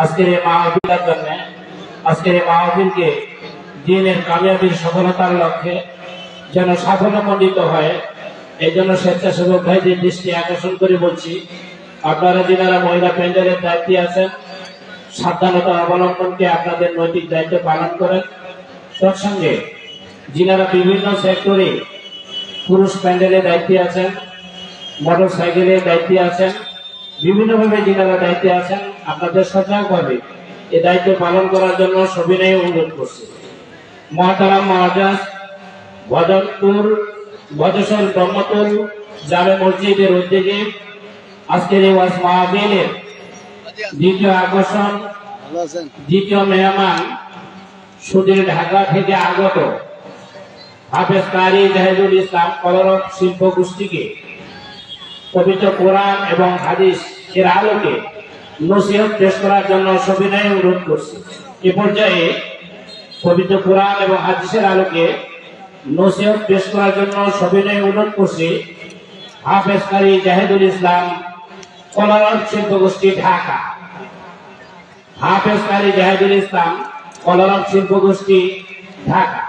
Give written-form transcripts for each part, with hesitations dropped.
আজকের এই মাহফিলের জন্য, আজকের এই মাহফিলকে দিনের কামিয়াবির সফলতার লক্ষ্যে যেন সাফল্যমণ্ডিত হয়, এই জন্য স্বেচ্ছাসেবক ভাইদের দৃষ্টি আকর্ষণ করে বলছি, আপনারা যারা মহিলা প্যান্ডেলের দায়িত্বে আছেন, সাবধানতা অবলম্বনকে আপনাদের নৈতিক দায়িত্ব পালন করেন। তৎসঙ্গে যারা বিভিন্ন সেক্টরে পুরুষ প্যান্ডেলের দায়িত্বে আছেন, মোটর সাইকেলের দায়িত্বে আছেন, বিভিন্নভাবে যারা দায়িত্বে আছেন, আপনাদের সজাগভাবে এই দায়িত্ব পালন করার জন্য সবিনয়ে অনুরোধ করছি। মহতারাম মহাজাজ ভজনপুর ভজসল ব্রহ্মতুল জামে মসজিদের উদ্যোগে আজকের এই ওয়াজ মাহফিলের দ্বিতীয় আকর্ষণ, দ্বিতীয় মেহমান সুদূর ঢাকা থেকে আগত হাফেজ কারি জাহিদুল ইসলাম কলরব শিল্প গোষ্ঠীকে পবিত্র কোরআন এবং হাদিস এর আলোকে নসিহত পেশ করার জন্য সবিনয়ে অনুরোধ করছি। এ পর্যায়ে পবিত্র কোরআন এবং হাদিসের আলোকে নসিহত পেশ করার জন্য সবিনয়ে অনুরোধ করছি হাফেজ কারি জাহিদুল ইসলাম কলরব শিল্প গোষ্ঠী ঢাকা। হাফেজ কারি জাহিদুল ইসলাম কলরব শিল্প গোষ্ঠী ঢাকা।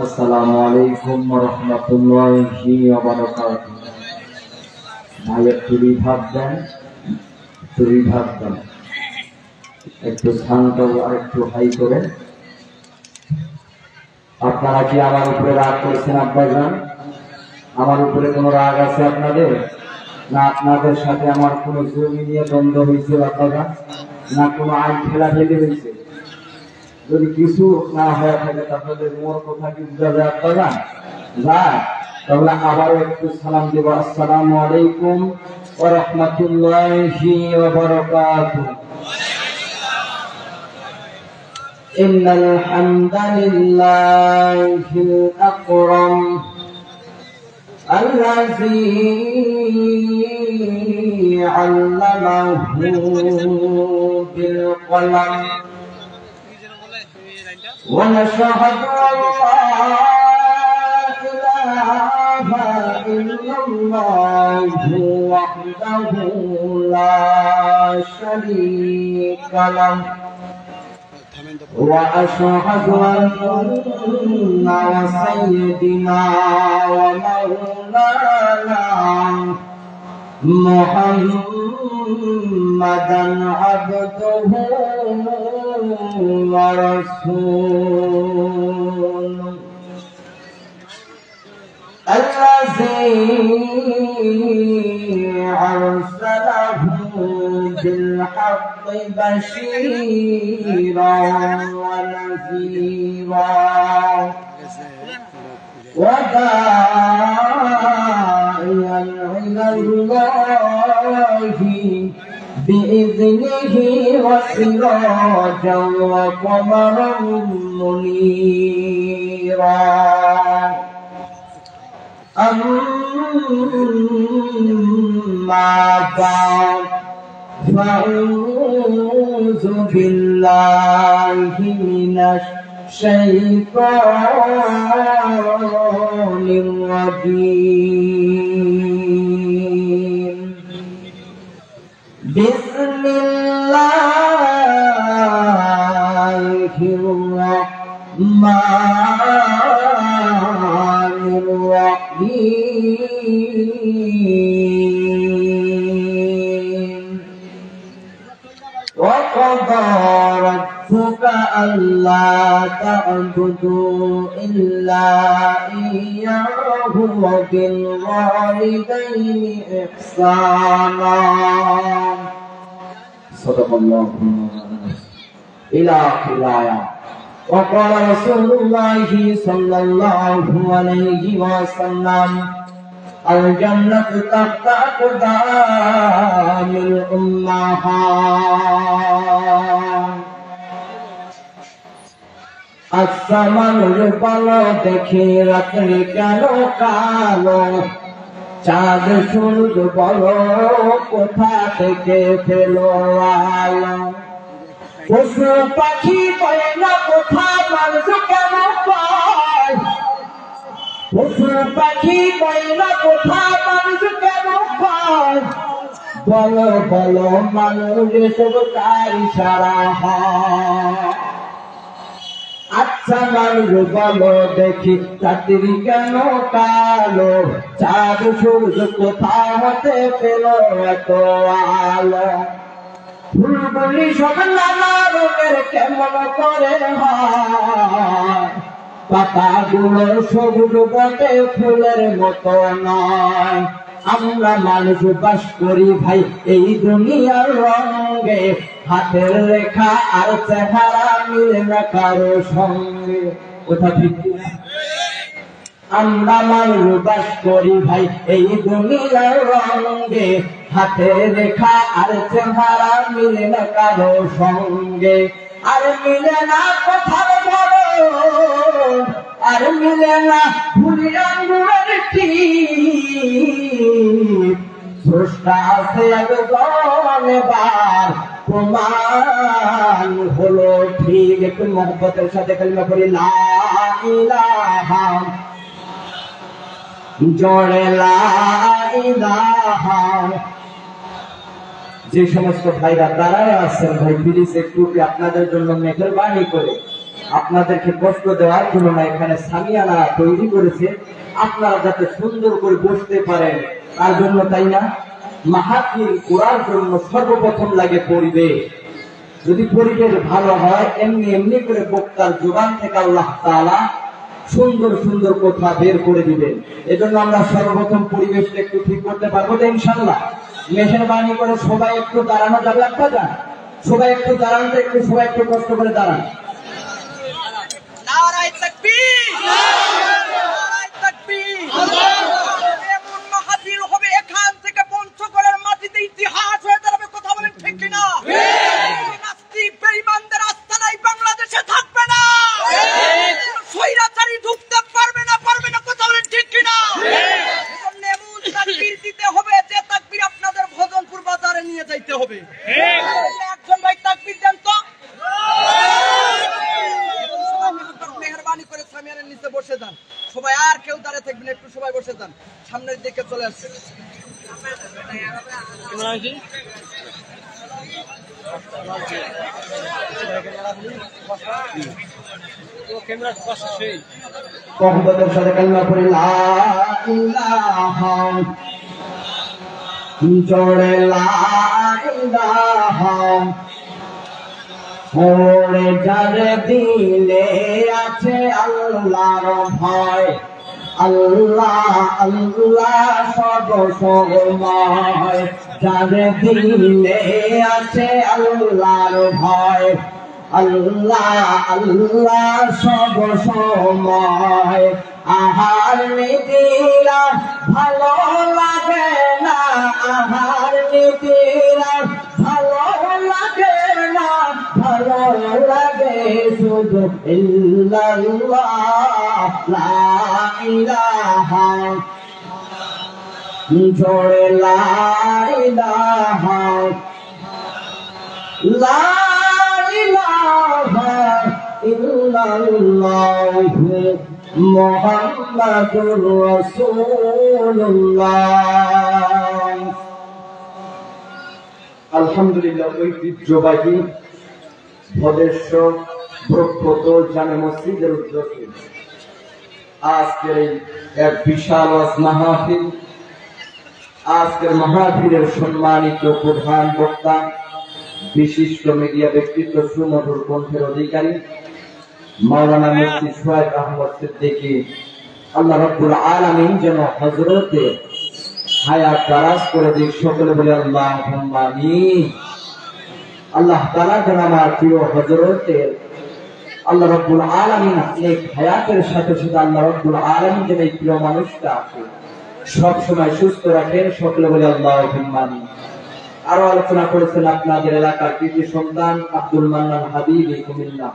আসসালামু আলাইকুম ওয়া রাহমাতুল্লাহি ওয়া বারাকাতুহু। ভাই একটু রিভাব দেন, একটু রিভাব দেন, একটু শান্ত আর একটু হাই করেন। আপনারা কি আমার উপরে রাগ করছেন? আব্বাজান, আমার উপরে কোনো রাগ আছে আপনাদের? না আপনাদের সাথে আমার কোনো জমি নিয়ে দ্বন্দ্ব হয়েছে আব্বাজান? না কোনো আইন ঠেলাঠেলি হয়েছে? যদি কিছু না হয়ে থাকে তাহলে মোর কথা কি বুঝা যায় আপনারা? তাহলে আবারও একটু সালাম দেব। আসসালামু আলাইকুম ওয়া রাহমাতুল্লাহি ওয়া বারাকাতুহু। ইন্নাল হামদালিল্লাহিল আকরাম আল্লাযী আল্লামাহু বিল কলম ونشهد أن لا إله إلا الله وحده لا شريك له وأشهد أن سيدنا ومولانا محمدا عبده ورسوله الذي أرسله بالحق بشيرا ونذيرا وداعيا إلى الله بإذنه وسراجا وقمرا منيرا أما بعد فأعوذ بالله من الشيطان الرجيم بسم الله الرحمن الرحيم وقضى ربك ألا تعبدوا إلا إياه وبالوالدين إحسانا صدق الله إلى آخر. وقال رسول الله صلى الله عليه وسلم الجنة تحت أقدام الأمهات আসমানের বলো দেখি রাত্রি কেন কালো চাঁদ সূর্য বলো কোথা থেকে পেলো আলো পশু পাখি পায় না কোথা মানুষ কেন পায় পশু পাখি পায় না কোথা মানুষ কেন পায় বলো বলো মানুষ সব তার ইশারা হয় আচ্ছা মানুষ বলো দেখি রাত্রি কেন কালো চাঁদ সূর্য কোথা হতে পেল এত আলো ফুলগুলি সব নানা রঙের কেমন করে হয় পাতাগুলো সবুজ বটে ফুলের মতো নয় আমরা মানুষ বাস করি ভাই এই দুনিয়ার রঙে হাতের রেখা আর চেহারা মিলে না কারো সঙ্গে কোথা থেকে আমরা মানুষ বাস করি ভাই এই দুনিয়ার রঙে হাতের রেখা আর চেহারা মিলে না কারো সঙ্গে আর মিলে না কোথাও বড় আর মিলে না ফুলি আঙ্গুরের টিপ স্রষ্টা আছে একজন এবার প্রমাণ হলো ঠিক একটু মহব্বতের সাথে কালিমা পড়ি লা ইলাহা জোরে লা ইলাহা যে সমস্ত ভাইরা দাঁড়ায় আছেন ভাই প্লিজ একটু আপনাদের জন্য মেহেরবানি করে আপনাদেরকে কষ্ট দেওয়ার জন্য না এখানে সামিয়ানা তৈরি করেছে আপনারা যাতে সুন্দর করে বসতে পারেন তার জন্য তাই না মাহফিল করার জন্য সর্বপ্রথম লাগে পরিবেশ যদি পরিবেশ ভালো হয় এমনি এমনি করে বক্তার জবান থেকে আল্লাহ তাআলা সুন্দর সুন্দর কথা বের করে দিবেন এজন্য আমরা সর্বপ্রথম পরিবেশটা একটু ঠিক করতে পারবো তো ইনশাআল্লাহ মেহেরবানি করে সবাই একটু দাঁড়ানো যাবে আপনারা সবাই একটু দাঁড়ান একটু সবাই একটু কষ্ট করে দাঁড়ান নারায়ে তাকবীর নারায়ে তাকবীর এমন মাহফিল হবে এখান থেকে পঞ্চগড়ের মাটিতে ইতিহাস হয়ে দাঁড়াবে কথা বলেন ঠিক কি না নাস্তিক বেঈমানদের আস্তানায় বাংলাদেশে থাকবে না স্বৈরাচারী ঢুকতে পারবে না কথা বলেন ঠিক কি না এজন্য এমন তাকবীর দিতে হবে যে তাকবীর আপনাদের ভজনপুর বাজারে নিয়ে যাইতে হবে একজন ভাই তাকবীর দেন তো মেহরবানি করে সামিয়ানের নিচে বসে যান সবাই আর কেউ দাঁড়িয়ে থাকবেন একটু সবাই বসে যান সামনের দিকে চলে আসছে মহব্বতের সাথে কালিমা পড়ি লা ইলাহা জোরে লা ইলাহা ওরে যার দিলে আছে আল্লাহর ভয় আল্লাহ আল্লাহ সব সময় যার দিলে আছে আল্লাহর ভয় আল্লাহ আল্লাহ সব সময় আহার নীতিরা ভালো লাগে না আহার নীতিরা ভালো লাগে না ভালো লাগে শুধু ইল্লাল্লাহ লা ইলাহা জোরে লা ইলাহা লা ইলাহা ইল্লাল্লাহু মুহাম্মাদুর রাসূলুল্লাহ আলহামদুলিল্লাহ ঐতিহ্যবাহী ভদেশ্বর প্রখ্যাত জামে মসজিদের উদ্যোগে আজকের এক বিশাল মাহফিল আজকের মাহফিলের সম্মানিত প্রধান বক্তা বিশিষ্ট মিডিয়া ব্যক্তিত্ব সুমধুর কণ্ঠের অধিকারী মাওলানা মুফতি সোহাগ আহমদ সিদ্দিকী আল্লাহ রাব্বুল আলামিন যেন হযরতের হায়াত দারাজ করে দিক সকলে বলে আল্লাহুম্মা আমিন আল্লাহ তাআলা যেন আমার প্রিয় হযরতের আল্লাহ রাব্বুল আলামিন এক হায়াতের সাথে সাথে আল্লাহ রাব্বুল আলামিন যেন এই প্রিয় মানুষটা সব সময় সুস্থ রাখেন। সকলে বলে আল্লাহুম্মা আমিন। আরো আলোচনা করেছেন আপনাদের এলাকার কৃতি সন্তান আব্দুল মান্নান হাবিবি কুমিল্লা,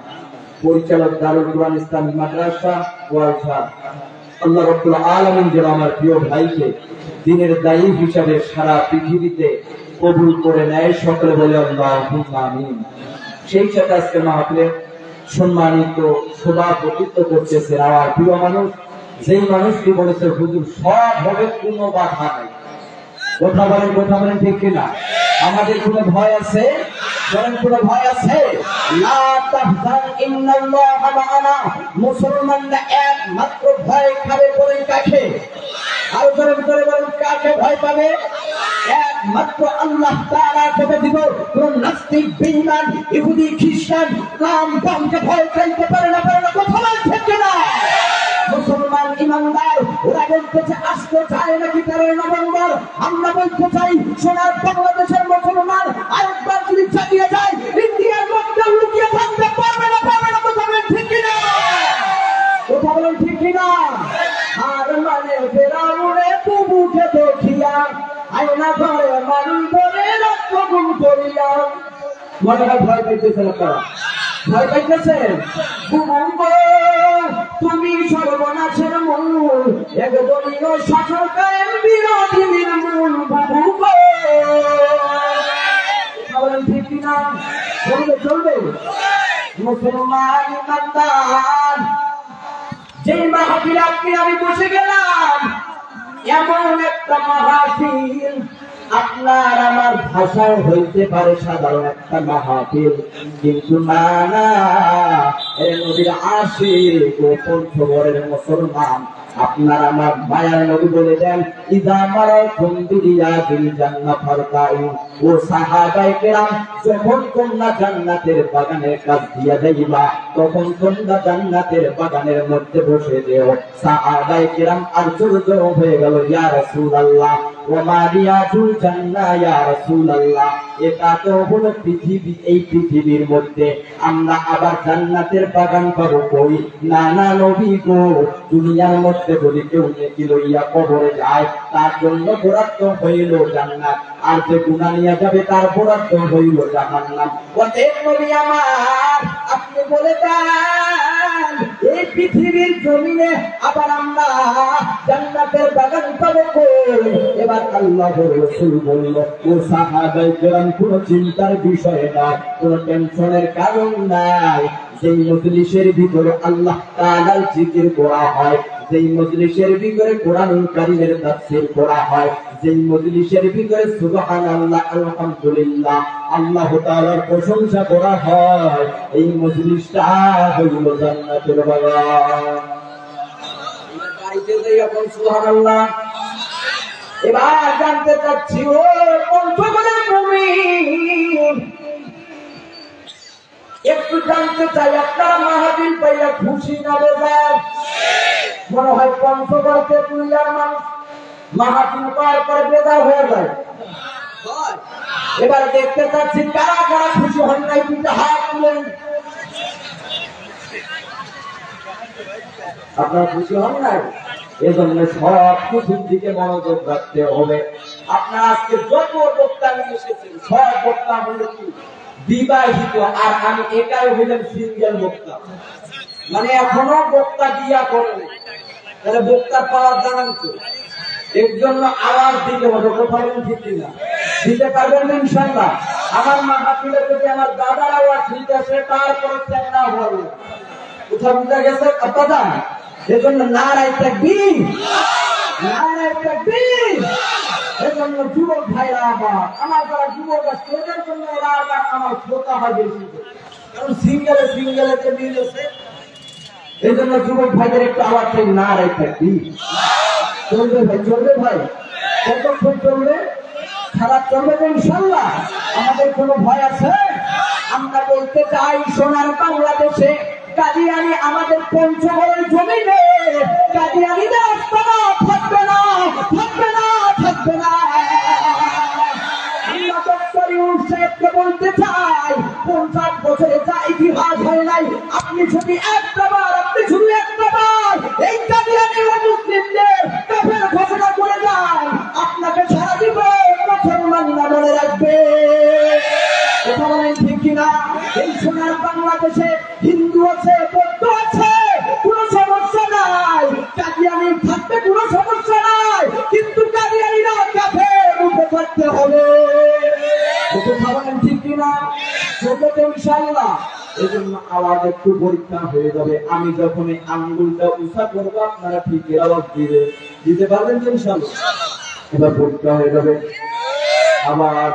পরিচালক দারুল কুরআন ইসলামী মাদ্রাসা ওয়ালসা। আল্লাহ রাব্বুল আলামিন যেন আমার প্রিয় ভাইকে দিনের দায়ী হিসাবে সারা পৃথিবীতে কবুল করে নেয়। সকলে বলে আল্লাহুম্মা আমিন। সেই সাথে আজকে মাহফিলে সম্মানিত সভাপতিত্ব করতেছেন আমার প্রিয় মানুষ, যেই মানুষটি বলেছে হুজুর সব হবে, কোনো বাধা নাই। কথা বলেন ঠিক কিনা? আমাদের কোনো ভয় আছে? বলেন কোনো ভয় আছে? লা তাহজান ইন্নাল্লাহা মা'ানা। মুসলমানরা একমাত্র ভয় খাবে বলেন কাকে? আর জোরে বলেন কাকে ভয় পাবে? একমাত্র আল্লাহ তাআলাকে দিব। কোন নাস্তিক, বেঈমান, ইহুদি, খ্রিস্টান, নাম বামকে ভয় চাইতে পারে না। কথা বলেন ঠিক কিনা? মুসলমান ইমানদার ওরা বলতেছে আসতে চায় নাকি 13 নভেম্বর। আমরা বলতে চাই সোনার বাংলাদেশের মুসলমান আরেকবার যদি চালিয়ে যায় ইন্ডিয়ার মধ্যে লুকিয়ে থাকতে পারবে না। কথা বলেন ঠিক কিনা? কথা বলেন ঠিক কিনা? আর মানে ফেরাউনে প্রভুকে দেখিয়া আয়না ঘরে মানুষ ধরে রক্ত গুম করিয়া। মনে হয় ভয় পাইতেছেন আপনারা? ভয় পাইতেছেন? তুমি সর্বনাশের মূল, একদলীয় শাসকের বিরোধী নির্মূল। ঠিক কিনা? চলবে। মুসলমান ইমানদার, যে মাহফিল আপনি আমি বসে গেলাম, এমন একটা মাহফিল আপনার আমার ভাষায় হইতে পারে সাধারণ একটা মাহফিল, কিন্তু না এর নবীর আশিক ও পঞ্চগড়ের মুসলমান, আপনার আমার মায়ার নবী বলে দেন ইদা মারাতুম বিরিয়াদিল জান্নাত ফারকাউ। ও সাহাবায়ে কেরাম, যখন তোমরা জান্নাতের বাগানের কাছ দিয়া যাইবা তখন তোমরা জান্নাতের বাগানের মধ্যে বসে যেও। সাহাবায়ে কেরাম আশ্চর্য হয়ে গেল, ইয়া রাসূলুল্লাহ ওয়া মা রিয়াদুল জান্নাহ ইয়া রাসূলুল্লাহ, এটা তো হলো পৃথিবী, এই পৃথিবীর মধ্যে আমরা আবার জান্নাতের বাগান পাবো কই? না নবী গো, দুনিয়ার মধ্যে বলি কেউ নেকি লইয়া কবরে যায় তার জন্য বরাদ্দ হইল জান্নাত, আর যে গুনাহ নিয়ে যাবে তার বরাদ্দ হইল জাহান্নাম। ওদের নবী আমার, আপনি বলে দেন এই পৃথিবীর জমিনে আবার আমরা জান্নাতের বাগান পাবো কই? এবার আল্লাহর রাসূল বলল, ও সাহাবায়ে কেরাম, কোনো চিন্তার বিষয় নয়, কোনো টেনশনের কারণ নাই। যেই মজলিসের ভিতরে আল্লাহ তাআলার জিকির করা হয়, যেই মজলিসের ভিতরে কোরআনুল কারীমের তাফসীর করা হয়, যেই মজলিসের ভিতরে সুবহানাল্লাহ, আলহামদুলিল্লাহ, আল্লাহ তাআলার প্রশংসা করা হয়, এই মজলিসটা হইল জান্নাতের বাগান। গাইতে যাই এখন সুবহানাল্লাহ। এবার জানতে চাচ্ছি, ও পঞ্চগড়ের মুমিন, একটু জানতে চাই আপনারা মাহফিল পাইয়া খুশি না বেজার? মনে হয় পঞ্চগড়কে দুনিয়ার মানুষ মাহফিল পাওয়ার পরে বেজার হয়ে যায়। এবার দেখতে চাচ্ছি কারা কারা খুশি হন নাই, কিন্তু হাত তুলেন। আপনারা খুশি হন নাই? এজন্য সব কিছুর দিকে মনোযোগ রাখতে হবে। আপনারা আজকে যত বক্তা নিয়ে এসেছেন সব বক্তা হলো কি বিবাহিত, আর আমি একাই হইলাম সিঙ্গেল বক্তা, মানে এখনো বক্তা দিয়া করেন। তাহলে বক্তার পাওয়ার জানান তো, এর জন্য আওয়াজ দিতে হবে। কোথাও ঠিক কিনা? দিতে পারবেন ইনশাআল্লাহ? আমার মাহফিলে যদি আমার দাদার আওয়াজ ঠিক আছে, তারপরে চেষ্টা হবে। কোথাও বুঝা গেছে কথা? এজন্য নারায়ে তাকবীর, নারায়ে তাকবীর। এজন্য যুবক ভাইরা আমার যারা যুবক আছে এদের জন্য এরা আমার শ্রোতা হয় বেশি, কারণ সিঙ্গেলে যে মিল আছে। এই জন্য যুবক ভাইদের একটু আওয়াজ চাই, নারায়ে তাকবীর। চলবে ভাই, চলবে ভাই, কতক্ষণ চলবে? খারাপ চলবে তো ইনশাআল্লাহ। আমাদের কোনো ভয় আছে? আমরা বলতে চাই সোনার বাংলাদেশে কাদিয়ানী আমাদের পঞ্চগড়ের জমিনে কাদিয়ানীদের আস্তানা থাকবে না, থাকবে না, থাকবে না। আমরা ডক্টর ইউনূস সাহেবকে বলতে চাই 50 বছরে যা ইতিহাস হয় নাই, আপনি শুধু একটা বার এই কাদিয়ানী ও মুসলিমদের কাফের ঘোষণা করে তো ইনশাআল্লাহ। এজন্য আওয়াজ একটু পরীক্ষা হয়ে যাবে। আমি যখন এই আঙ্গুলটা উঁচা করবো আপনারা ঠিক আওয়াজ দিতে পারবেন তো ইনশাআল্লাহ। এবার পরীক্ষা হয়ে যাবে। আবার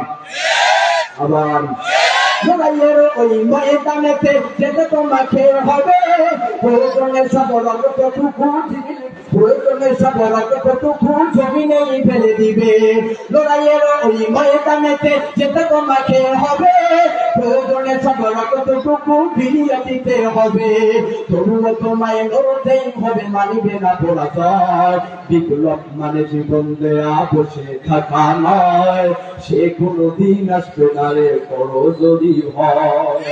লড়াইয়ের ওই ময়দানেতে যেতে তোমাকে হবে, প্রয়োজনে সব রক্তটুকু জমিনেই ফেলে দিবে। লড়াইয়ের ওই ময়দানেতে যেতে তোমাকে হবে, প্রয়োজনে সব রক্তটুকু ফিরিয়ে দিতে হবে। তবুও তোমায় লড়তেই হবে, মানিবে না পরাজয়। বিপ্লব মানে জীবন দেয়া, বসে থাকা নয়। সে কোনদিন আসবে না রে, করো যদি হয়।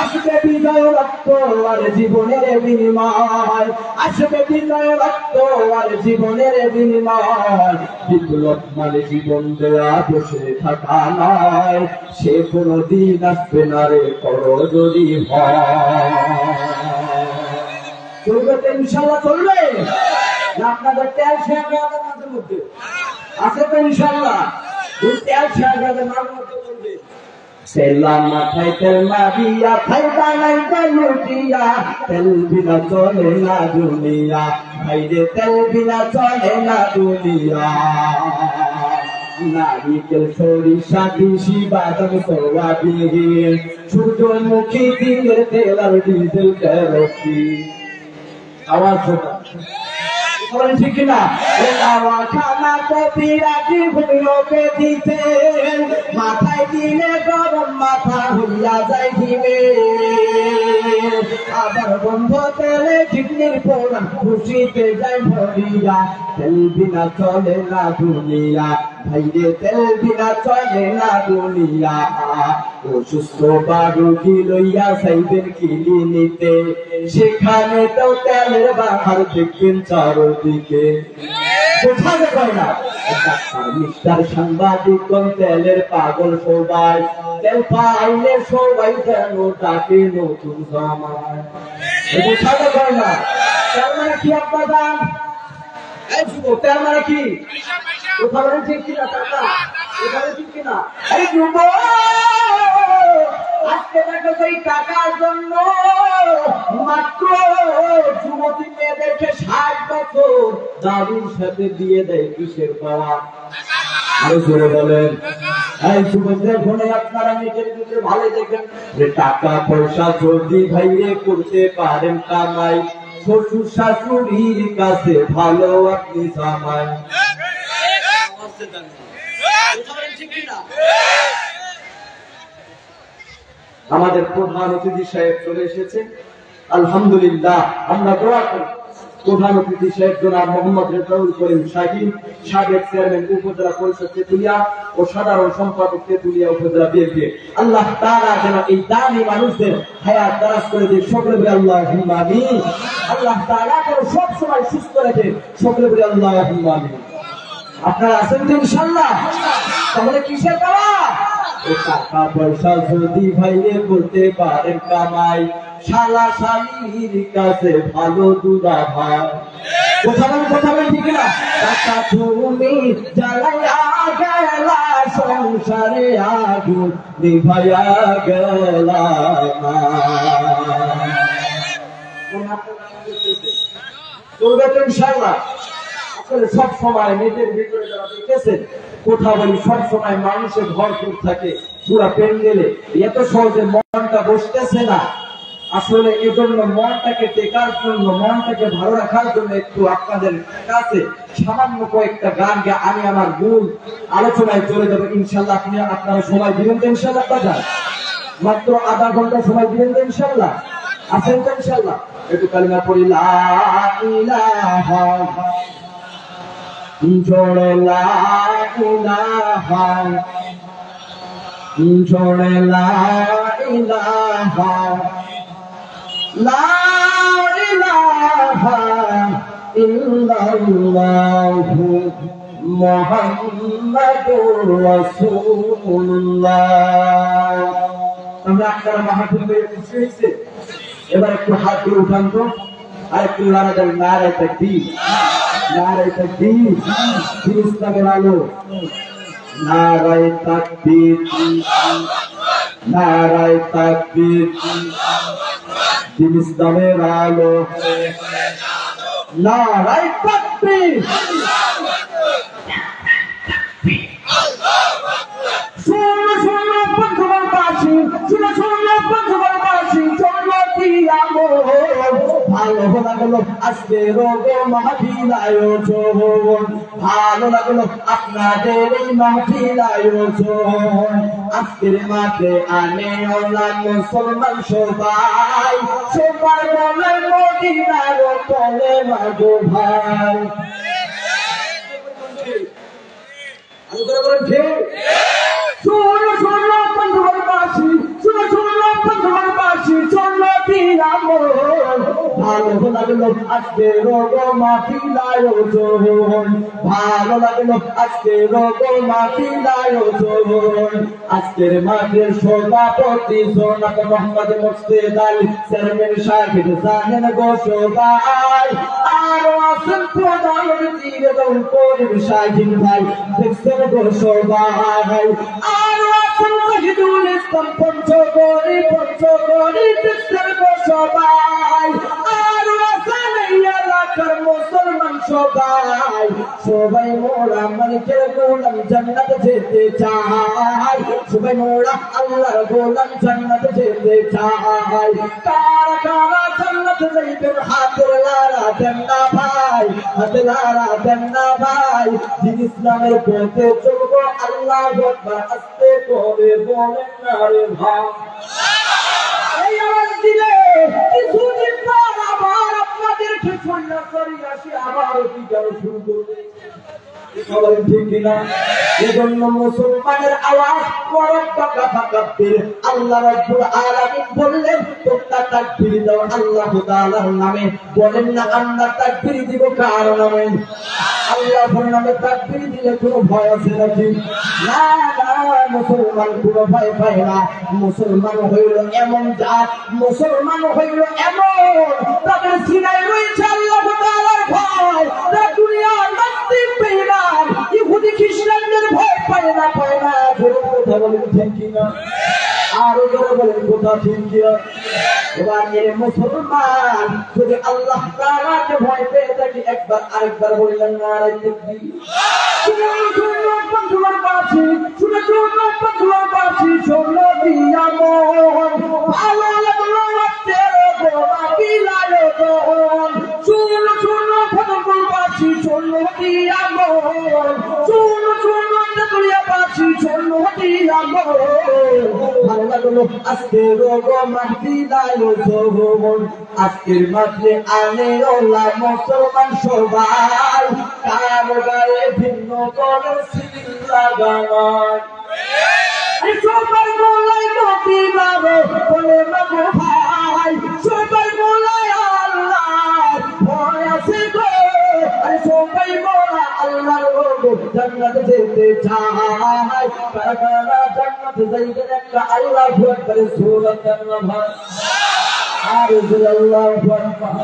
আসবে বিজয় রক্ত আর জীবনের বিনিময়, আসবে বিজয় রক্ত আর জীবনের বিনিময়। বিপ্লব মানে জীবন দেয়া, বসে থাকা নয়। সে কোনদিন আসবে না রে, করো যদি হয়। চলবে তো ইনশাআল্লাহ, চলবে না? আপনাদের তেল শেষ হয়ে যাবে মাঝে মধ্যে, আছে তো ইনশাআল্লাহ? তেল শেষ হয়ে যাবে মাঝে মধ্যে, চলবে। তেলা মাথায় তেল মারিয়া, ফায়দা নাই লুটিয়া, তেল বিনা চলে না দুনিয়া, ভাইরে তেল বিনা চলে না দুনিয়া। নারিকেল, সরিষা, তিসি, বাদাম, সোয়াবিন, সূর্যমুখী, তিলের তেল আর ডিজেল কেরোসিন। আওয়াজ ঠিক কিনা? খানা কপিরা কি ভুলোকে দিতে, মাথায় দিলে গরম মাথা হইয়া যায় ঘিমে। আবার বন্ধ তেলে কিডনির পোড়া খুশিতে যায় ভরিয়া, তেল বিনা চলে না দুনিয়া, ভাইরে তেল বিনা চলে না দুনিয়া। অসুস্থ বারুকি লইয়া সাইবেন ক্লিনিকে, সেখানে তো তেলের বাহার দেখবেন চারদিকে। বোঝা যায় না? ডাক্তার, মিস্টার, সাংবাদিক, তেলের পাগল সবাই। তেল পাইলে সবাই যেন ডাকে নতুন জামাই। বোঝা যায় না? তেল মানে কি আপনারা? এই যুবক, তেল মানে কি? কথা বলেন ঠিক কিনা? কাকা কথা বলেন ঠিক কিনা? এই যুবক, আজকে দেখো সেই টাকার জন্য মাত্র যুবতী মেয়েদেরকে 60 বছর দারুর সাথে দিয়ে দেয় কিসের পাওয়া? আরো জোরে বলেন। এই যুবকদের ফোনে আপনারা নিজের ভিতরে ভালো দেখেন, টাকা পয়সা যদি ভাইরে করতে পারেন কামাই, শ্বশুর শাশুড়ির কাছে ভালো আপনি জামাই। আমাদের প্রধান অতিথি সাহেব চলে এসেছে, আলহামদুলিল্লাহ। আমরা দোয়া করি প্রধান অতিথি সাহেব জনাব মোহাম্মদ রেজাউল করিম শাহীন, সাবেক চেয়ারম্যান উপজেলা পরিষদ তেতুলিয়া ও সাধারণ সম্পাদক তেতুলিয়া উপজেলা বিএনপি, আল্লাহ তাআলা যেন এই দামি মানুষদের হায়াত দারাজ করে দেন। সকলে বলি আল্লাহুম্মা আমিন। আল্লাহ তাআলা যেন সব সময় সুস্থ রাখেন। সকলে বলি আল্লাহুম্মা আমিন। আপনারা আছেন তো ইনশাআল্লাহ? তাহলে কিসের পাওয়া? টাকা পয়সা যদি ভাইরে করতে পারেন কামাই, শালা শালির কাছে ভালো দুলা ভাই। কথা বলেন ঠিক না? টাকা তুমি জ্বালাইয়া গেলা, সংসারে আগুন নিভাইয়া গেলা না। চলবে তো ইনশাআল্লাহ? সব সময় নিজের ভিতরে যারা দেখেছেন, কোথা বলি সব সময় মানুষের ভরপুর থাকে পুরা প্যান্ডেলে, এত সহজে মনটা বসতেছে না। আসলে এজন্য মনটাকে টেকার জন্য, মনটাকে ভালো রাখার জন্য একটু আপনাদের কাছে সামান্য কয়েকটা গান গিয়ে আমি আমার মূল আলোচনায় চলে যাবো ইনশাল্লাহ। আপনারা সময় দিবেন তো ইনশাল্লাহ? বাজার মাত্র আধা ঘন্টা সময় দিবেন তো ইনশাল্লাহ? আছেন তো ইনশাল্লাহ? একটু কালিমা পড়ি, লা ইলাহা জোড়ে লা ইলাহা, জোড়ে লা ইলাহা, লা ইলাহা ইল্লাল্লাহু মুহাম্মাদুর রাসূলুল্লাহ। আমরা আপনারা মাহফিল পেয়ে খুশি হয়েছে? এবার একটু হাত দিয়ে উঠান তো, আর একটু নারা দেন, নারায়ে তাকবীর, নারায়ে তাকবীর, ইসলামের আলো, নারায়ে তাকবীর, নারায়ে তাকবীর, দিন ইসলামের আলো, নারায়ে তাকবীর। শোনো শোনো বন্ধুবাসী, শোনো শোনো বন্ধুবাসী, চলো দিয়া গো ভালো লাগলো আজকে রোগ মাহফিল আয়োজন, ভালো লাগলো আপনাদের এই মাহফিল আয়োজন। আজকের মাঠে আনে ওলা মুসলমান সবাই, সবার মনে মদিনার তলে মাগো ভাই। শোনো শোনো বন্ধুবাসী, শোনো শোনো বন্ধুবাসী, চলো দিয়া গো ভালো লাগলো আজকে রোগ মাহফিল আয়োজন, ভালো লাগলো আজকে রোগ মাহফিল আয়োজন। আজকের মাঠের সভাপতি জনাব মোহাম্মদ মুর্শিদ আলী চেয়ারম্যান সাহেব জানেন গো সবাই, আরো আছেন প্রধান অতিথি করিম শাহিন ভাই দেখছেন গো সবাই, আরো আছেন শহীদুল ইসলাম পঞ্চগড়ি দেখছেন গো সবাই, আরো আছেন এই এলাকার মুসলমান সবাই, সবাই মোরা মালিকের গোলাম জান্নাতে যেতে চাই, সবাই মোরা আল্লাহর গোলাম জান্নাতে যেতে চাই। কারা কারা জান্নাতে যাইবেন হাতের লারা দেন না ভাই, হাতের লারা দেন না ভাই, দিন ইসলামের পথে চলবো আল্লাহু আকবার আস্তে করে বলেন না রে ভাই। এই আওয়াজ দিলে কিছুদিন পর আবার আপনাদেরকে সন্ন্যাস করে আসি, আবার অধিকার শুরু করবে, ঠিক কিনা? এজন্য মুসলমানের আওয়াজ আল্লাহ রাব্বুল আলামিন বললেন তোমরা তাকবীর দাও আল্লাহু তাআলার নামে, বলেন না আমরা তাকবীর দিব কার নামে? আল্লাহর নামে তাকবীর দিলে কোনো ভয় আছে নাকি? না না, মুসলমান কোনো ভয় পায় না। মুসলমান হইল এমন জাত, মুসলমান হইল এমন তাদের সিনায় রয়েছে আল্লাহু তাআলার ভয়, তারা দুনিয়ার নাস্তিক বেঈমান ইহুদি খ্রিস্টানদের ভয় পায় না। কথা বলেন ঠিক কিনা? আরো জোরে বলেন কথা ঠিক কিনা? এবার এর মুসলমান যদি আল্লাহ তাআলাকে ভয় পেয়ে থাকে একবার আরেকবার বললেন নারায়ে তাকবীর। শোনো দিয়া মন ভালো লাগলো তেরো গোলা বিলায়ন, শোনো শোনো ফতকুলবাসী শোনো দিয়া মন, শোনো শোনো তেতুলিয়াবাসী শোনো দিয়া মন, ভালো লাগলো আজকে রোগ মাহফিল আয়োজন, আজকের মাঠে আনে ওলা মুসলমান সবাই, কার গায়ে ভিন্ন দলের সিল লাগানো, সবার মোলায় মতি বাবু বলে বাবু ভাই, সবার মোলায় আল্লাহ ভয় আছে গো, সবাই মোলা আল্লাহর গো জান্নাতে যেতে চায়, কারা কারা জান্নাতে যাইবেন একটা আল্লাহু আকবার সুবহানাল্লাহ ভাই, আর আল্লাহু আকবার।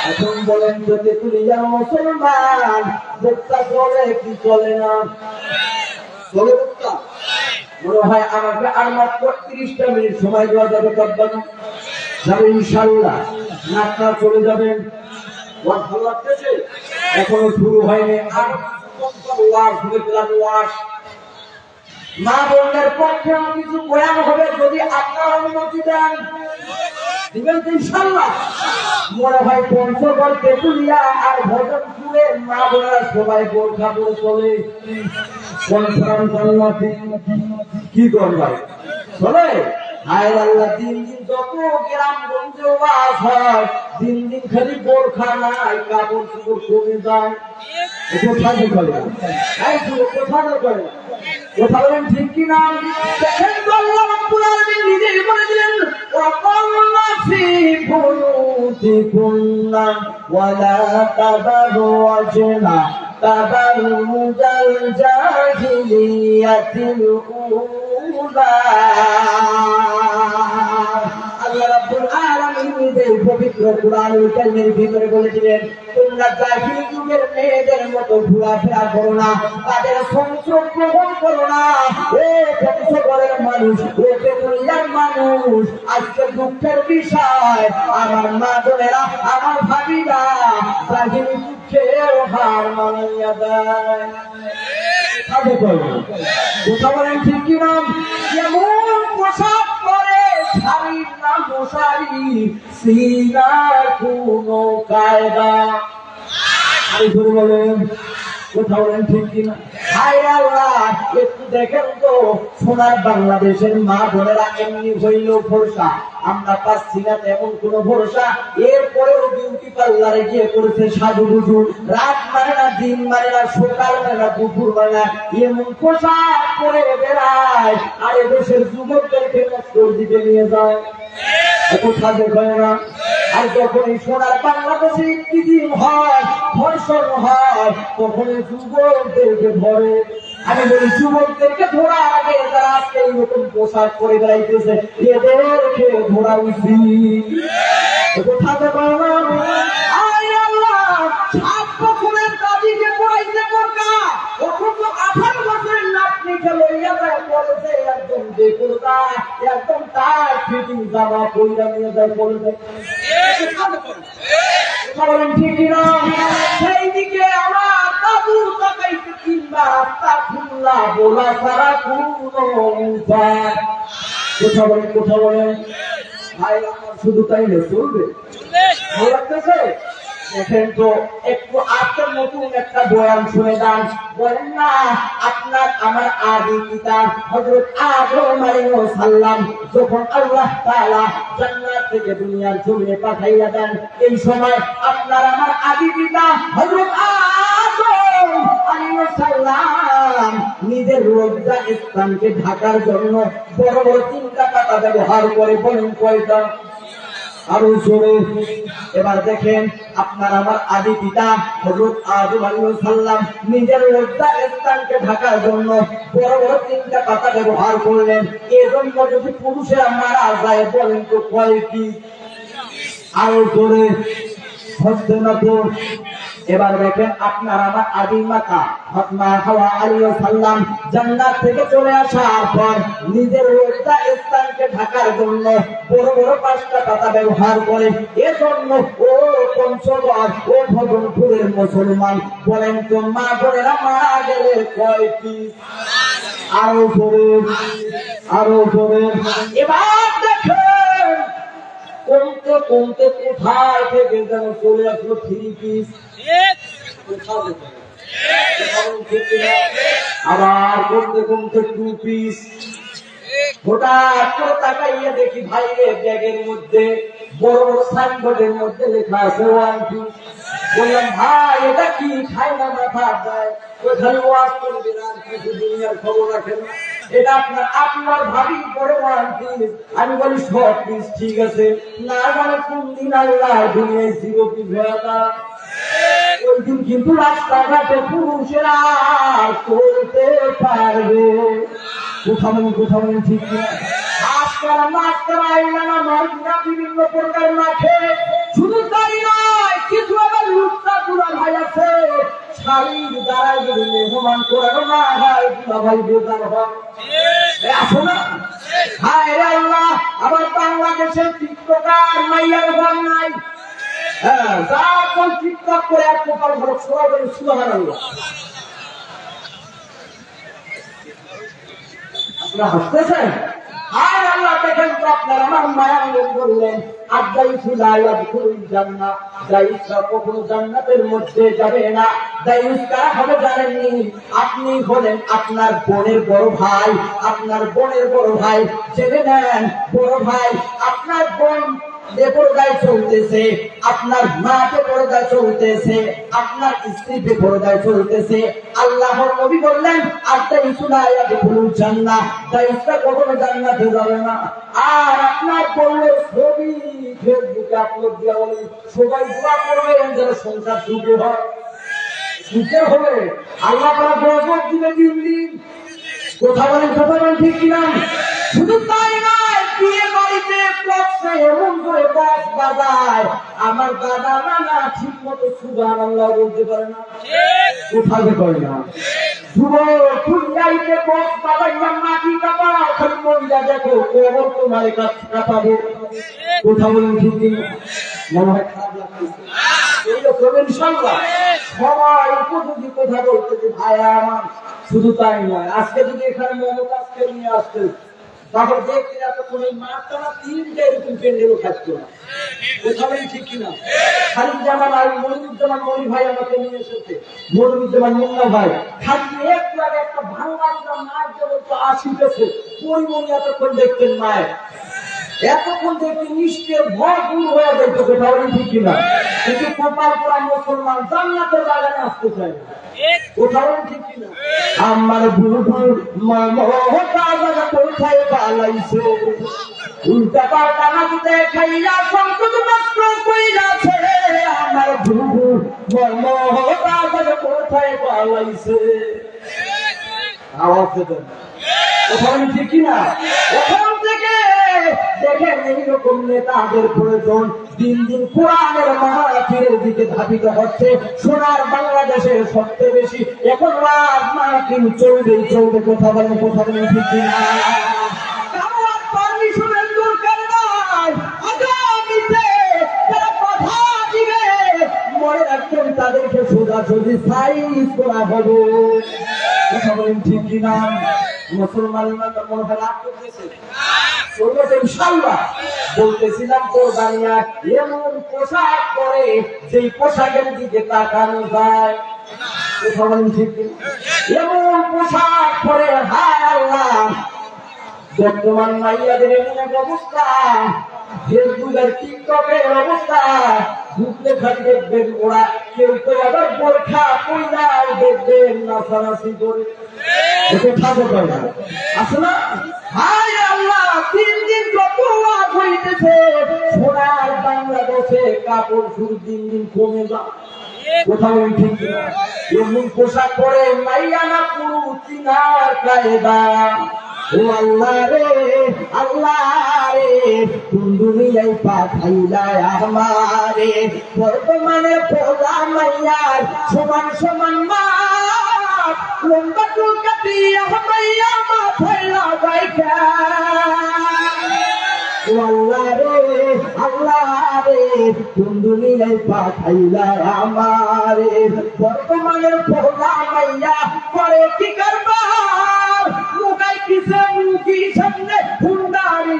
এখন বলেন যদি তুলিয়া মুসলমান বক্তা চলে কি চলে না? চলে বক্তা? মনে হয় আমাকে আর মাত্র 30টা মিনিট সময় দেওয়া যাবে, যাবে ইনশাআল্লাহ না? আপনারা চলে যাবেন? ভালো লাগতেছে? এখনো শুরু হয়নি, আর মা বোনের পক্ষে কিছু বয়ান হবে যদি আপনার অনুমতি দেন, দিবেন তো ইনশাআল্লাহ? মনে হয় পঞ্চগড় তেতুলিয়া আর ভজন শুনে মা বোনেরা সবাই বোরখা পরে চলে কি করবে চলে? হায় আল্লাহ, দিন দিন যত গ্রাম গঞ্জে ওয়াজ হয়, দিন দিন খালি বোরখা নাই, কাপড় চোপড় কমে যায়। কোথায় করে কোথায় করে কথা বলেন ঠিক কিনা? দেখেন তো আল্লাহ রাব্বুল আলামিন নিজেই বলে দিলেন ওয়াকাল্লা ফি বুয়ুতিকুন্না ওয়ালা তাবাররাজনা তাবাররুজাল জাহিলিয়াতিল উলা। আল্লাহ রাব্বুল আলামিন নিজেই পবিত্র কুরআনুল কারীমের ভিতরে বলেছিলেন, তোমরা জাহিলি যুগের মেয়েদের মতো ঘোরাফেরা করো না, তাদের সংসর্গ গ্রহণ করো না। ও বংশধরের মানুষ, ও বেদুইয়ার মানুষ, আজকে দুঃখের বিষয় আমার মা বোনেরা, আমার ভাবিরা জাহিলি দুঃখের হার মানাইয়া দেয়। কথা বলেন ঠিক কিনা? এমন পোশাক পরে শাড়ির না মশারি, সিনার কোনো কায়দা। আরে ধরে বলেন, কথা বলেন ঠিক কিনা? হায় আল্লাহ, একটু দেখেন তো সোনার বাংলাদেশের মা বোনেরা এমনি হইল ভরসা, আমরা পাচ্ছি না তেমন কোন ভরসা। এরপরেও বিউটি পার্লারে গিয়ে করেছে সাজুগুজু, রাত মানে না, দিন মানে না, সকাল মানে না, দুপুর মানে না, এমন পোশাক পরে বেড়ায় আর এদেশের যুবকদেরকে নষ্ট দিতে নিয়ে যায়। সাজে হয় না। আর যখন এই সোনার বাংলাদেশে ইতিদিন হয়, ধর্ষণ হয়, তখন যুবকদেরকে ধরে। আমি বলি যুবকদেরকে ধরার আগে যারা আজকে এই নতুন পোশাক পরে বেড়াইতেছে এদেরকে ধরা উচিত। সাজে হয় না। আয় আল্লাহ, 7 বছরের দাদিকে পড়াইতে বোরকা, তখন তো 18 বছরের নাতনিকে লইয়া যায় বলেছে একদম বেকুরদা, একদম তার ফিটিং জামা পইরা নিয়ে যায় বলেছে। বলেন ঠিক না? সেই দিকে আমার দাদু তাকাইতে কিংবা রাস্তা খুললা বলা সারা কোনো উপায়। কথা বলেন, কথা বলেন ভাই, আমার শুধু তাই না চলবে? ভালো লাগতেছে? দেখেন তো একটু আজকের নতুন একটা বয়ান শুনে যান। বলেন না, আপনার আমার আদি পিতা হযরত আদম আলাইহিস সালাম যখন আল্লাহ তাআলা জান্নাত থেকে দুনিয়ার জমিনে পাঠাইয়া দেন, এই সময় আপনার আমার আদি পিতা হযরত আদম আলাইহিস সালাম নিজের লজ্জা স্থানকে ঢাকার জন্য বড় বড় 3টা পাতা ব্যবহার করে। বলেন কয়টা? আরো জোরে। এবার দেখেন, আপনার আমার আদি পিতা হযরত আদম আলাইহিস সালাম নিজের লজ্জা স্থানকে ঢাকার জন্য বড় বড় 3টা পাতা ব্যবহার করলেন। এজন্য যদি পুরুষেরা মারা যায়, বলেন তো কয়টি? আরো জোরে হচ্ছে না তো? এবার দেখেন, আপনার আমার আদি মাতা ফাতেমা হাওয়া আলাইহিস সালাম জান্নাত থেকে চলে আসার পর নিজের লজ্জা স্থানকে ঢাকার জন্য বড় বড় 5টা পাতা ব্যবহার করে। এজন্য ও পঞ্চগড়, ও ভগবানপুরের মুসলমান, বলেন তো মা বোনেরা মারা গেলে কয়টি? আরো জোরে, আরো জোরে। এবার দেখেন কমতে কমতে কোথায় থেকে যেন চলে আসলো 3 পিস। আবার কমতে কমতে 2 পিস। হঠাৎ করে তাকাইয়া দেখি ভাইরে ব্যাগের মধ্যে বড় বড় সাইনবোর্ডের মধ্যে লেখা আছে 1 পিস। বললাম ভাই এটা কি? খাই না মাথা যায়, ওখানে ওয়াজ করবে না, কিছু দুনিয়ার খবর রাখেন। এটা আপনার ভাবি পরে 1 পিস। আমি বলি সব পিস ঠিক আছে না, মানে কোন দিন আল্লাহ দুনিয়ায় 0 পিস হয়ে যায়। ওই দিন কিন্তু রাস্তাঘাটে পুরুষেরা চলতে পারবে। কোথাও ঠিক না। আজকাল মাছ করা আইলানা মাইনা বিভিন্ন প্রকার মাঠে, শুধু তাই নয়, কিছু আবার লুচ্চা দুরা ভাই আছে, শাড়ির দ্বারাই যদি মেহমান করানো না হয় দুরা ভাই বেজার হয়। আসো না? হায় রে আল্লাহ, আবার বাংলাদেশের টিকটকার মাইয়ার ঘর নাই। হ্যাঁ, যা কোন টিকটক করে এক প্রকার ঘর সবাই বলে সুবহানাল্লাহ। আপনারা হাসতেছেন? আর আল্লাহ দেখেন তো আপনার আমার মায়া বললেন আদাইসুল আয়াদুল জান্নাহ, দাইসরা কখনো জান্নাতের মধ্যে যাবে না। দাইস কারা হবে জানেননি? আপনি হলেন আপনার বোনের বড় ভাই, আপনার বোনের বড় ভাই। জেনে নেন, বড় ভাই আপনার বোন বেপরদায় চলতেছে, আপনার মা বেপরদায় চলতেছে, আপনার স্ত্রী বেপরদায় চলতেছে। আল্লাহর নবী বললেন আদাইসুল আয়াদুল জান্নাহ, দাইসরা কখনো জান্নাতে যাবে না। আর আপনার বললে ছবি ফেসবুকে আপলোড দেওয়া বলে সবাই দোয়া করবেন যেন সংসার সুখে হয়, সুখে হবে। আল্লাহ তাআলা বরকত দিবে দিন দিন। কথা বলেন ঠিক কিনা? শুধু তাই নয়, বিয়ে বাড়িতে বক্সে এমন করে বাস বাজায়, আমার দাদা নানা ঠিক মতো সুবহানাল্লাহ বলতে পারে না, কোথায় করে না। যাইতে বস বাজাইয়া মাটি কাপা, খালি মহিলা দেখো কবর তোমার কাপাবো, কোথা বলেন ঠিক মনে হয় খারাপ লাগতেছে। ইনশাআল্লাহ সবাই উপযোগী কথা বলতেছে ভাইয়া আমার। শুধু তাই নয়, আজকে যদি এখানে মমতাজকে নিয়ে আসতে তারপর দেখতে এতক্ষণ এই মাঠটা 3টা এরকম প্যান্ডেলও থাকতো না, কোথাও ঠিক কিনা। খালিদুজ্জামান আর মনিরুজ্জামান মনির ভাই আমাকে নিয়ে এসেছে, মনিরুজ্জামান মুন্না ভাই খালি একটু আগে একটা ভাঙা মাঠ যেমন তো আসিতেছে পরিমণি এতক্ষণ দেখতেন মায়ের, এতক্ষণ দেখতে নিষ্ঠের ভরপুর হয়ে যেত, কোথাও ঠিক কিনা। কিন্তু কপাল পড়া মুসলমান জান্নাতের বাগানে আসতে চায় না, কোথাও ঠিক কিনা। আমার বুবুর কোথায় পালাইছে, উল্টা পাল্টা নাচতে খাইয়া সংকট নষ্ট কইরাছে, আমার বুবুর কোথায় পালাইছে। আওয়াজ দেবেন, কোথাও ঠিক কিনা। ওখান থেকে দেখেন এইরকম নেতাদের প্রয়োজন দিন দিন কোরআনের মাহফিলের দিকে ধাবিত হচ্ছে। সোনার বাংলাদেশের সবচেয়ে বেশি এখন রাত মাহফিল চলবেই চলবে, কথা বলেন ঠিক কিনা। আমার পারমিশনের দরকার নাই, আগামীতে যারা কথা দিবে মনে রাখবেন তাদেরকে সোজাসুজি সাইজ করা হবে, কথা বলেন ঠিক কিনা। মুসলমান মনে হয় রাগ করতেছে, ইনশাআল্লাহ বলতেছিলাম তো দাঁড়িয়ে এমন পোশাক পরে সেই পোশাকের দিকে তাকানো যায়, এমন পোশাক পরে হায় আল্লাহ। বর্তমান মাইয়াদের এমন এক অবস্থা, ফেসবুক আর টিকটকের অবস্থা, ঘুরতে খালি দেখবেন ওরা কেউ কেউ আবার বোরখা কইনাও দেখবেন নাচানাচি করে, ঠাকুর করে না আসে না। হায় আল্লাহ, 3 দিন যত ওয়াজ হইতেছে সোনার বাংলাদেশে কাপড় শুরু দিন দিন কমে যায়, কোথাও ঠিক না। এমন পোশাক পরে মাইয়া না পুরুষ চিনার কায়দা। ও আল্লাহ রে আল্লাহ রে, কোন দুনিয়ায় পাঠাইলাই আমারে, বর্তমানে পোলা মাইয়ার সমান সমান মা লম্বা চুল কাটিয়া মাইয়া মাথায় লাগাই আল্লাহ রে আল্লাহ রে, কোন দুনিয়ায় পাঠাইলাই আমারে, বর্তমানে পোলা মাইয়া করে কি কারবার, লুকাই কিসে মুখি সামনে হুন্ডারি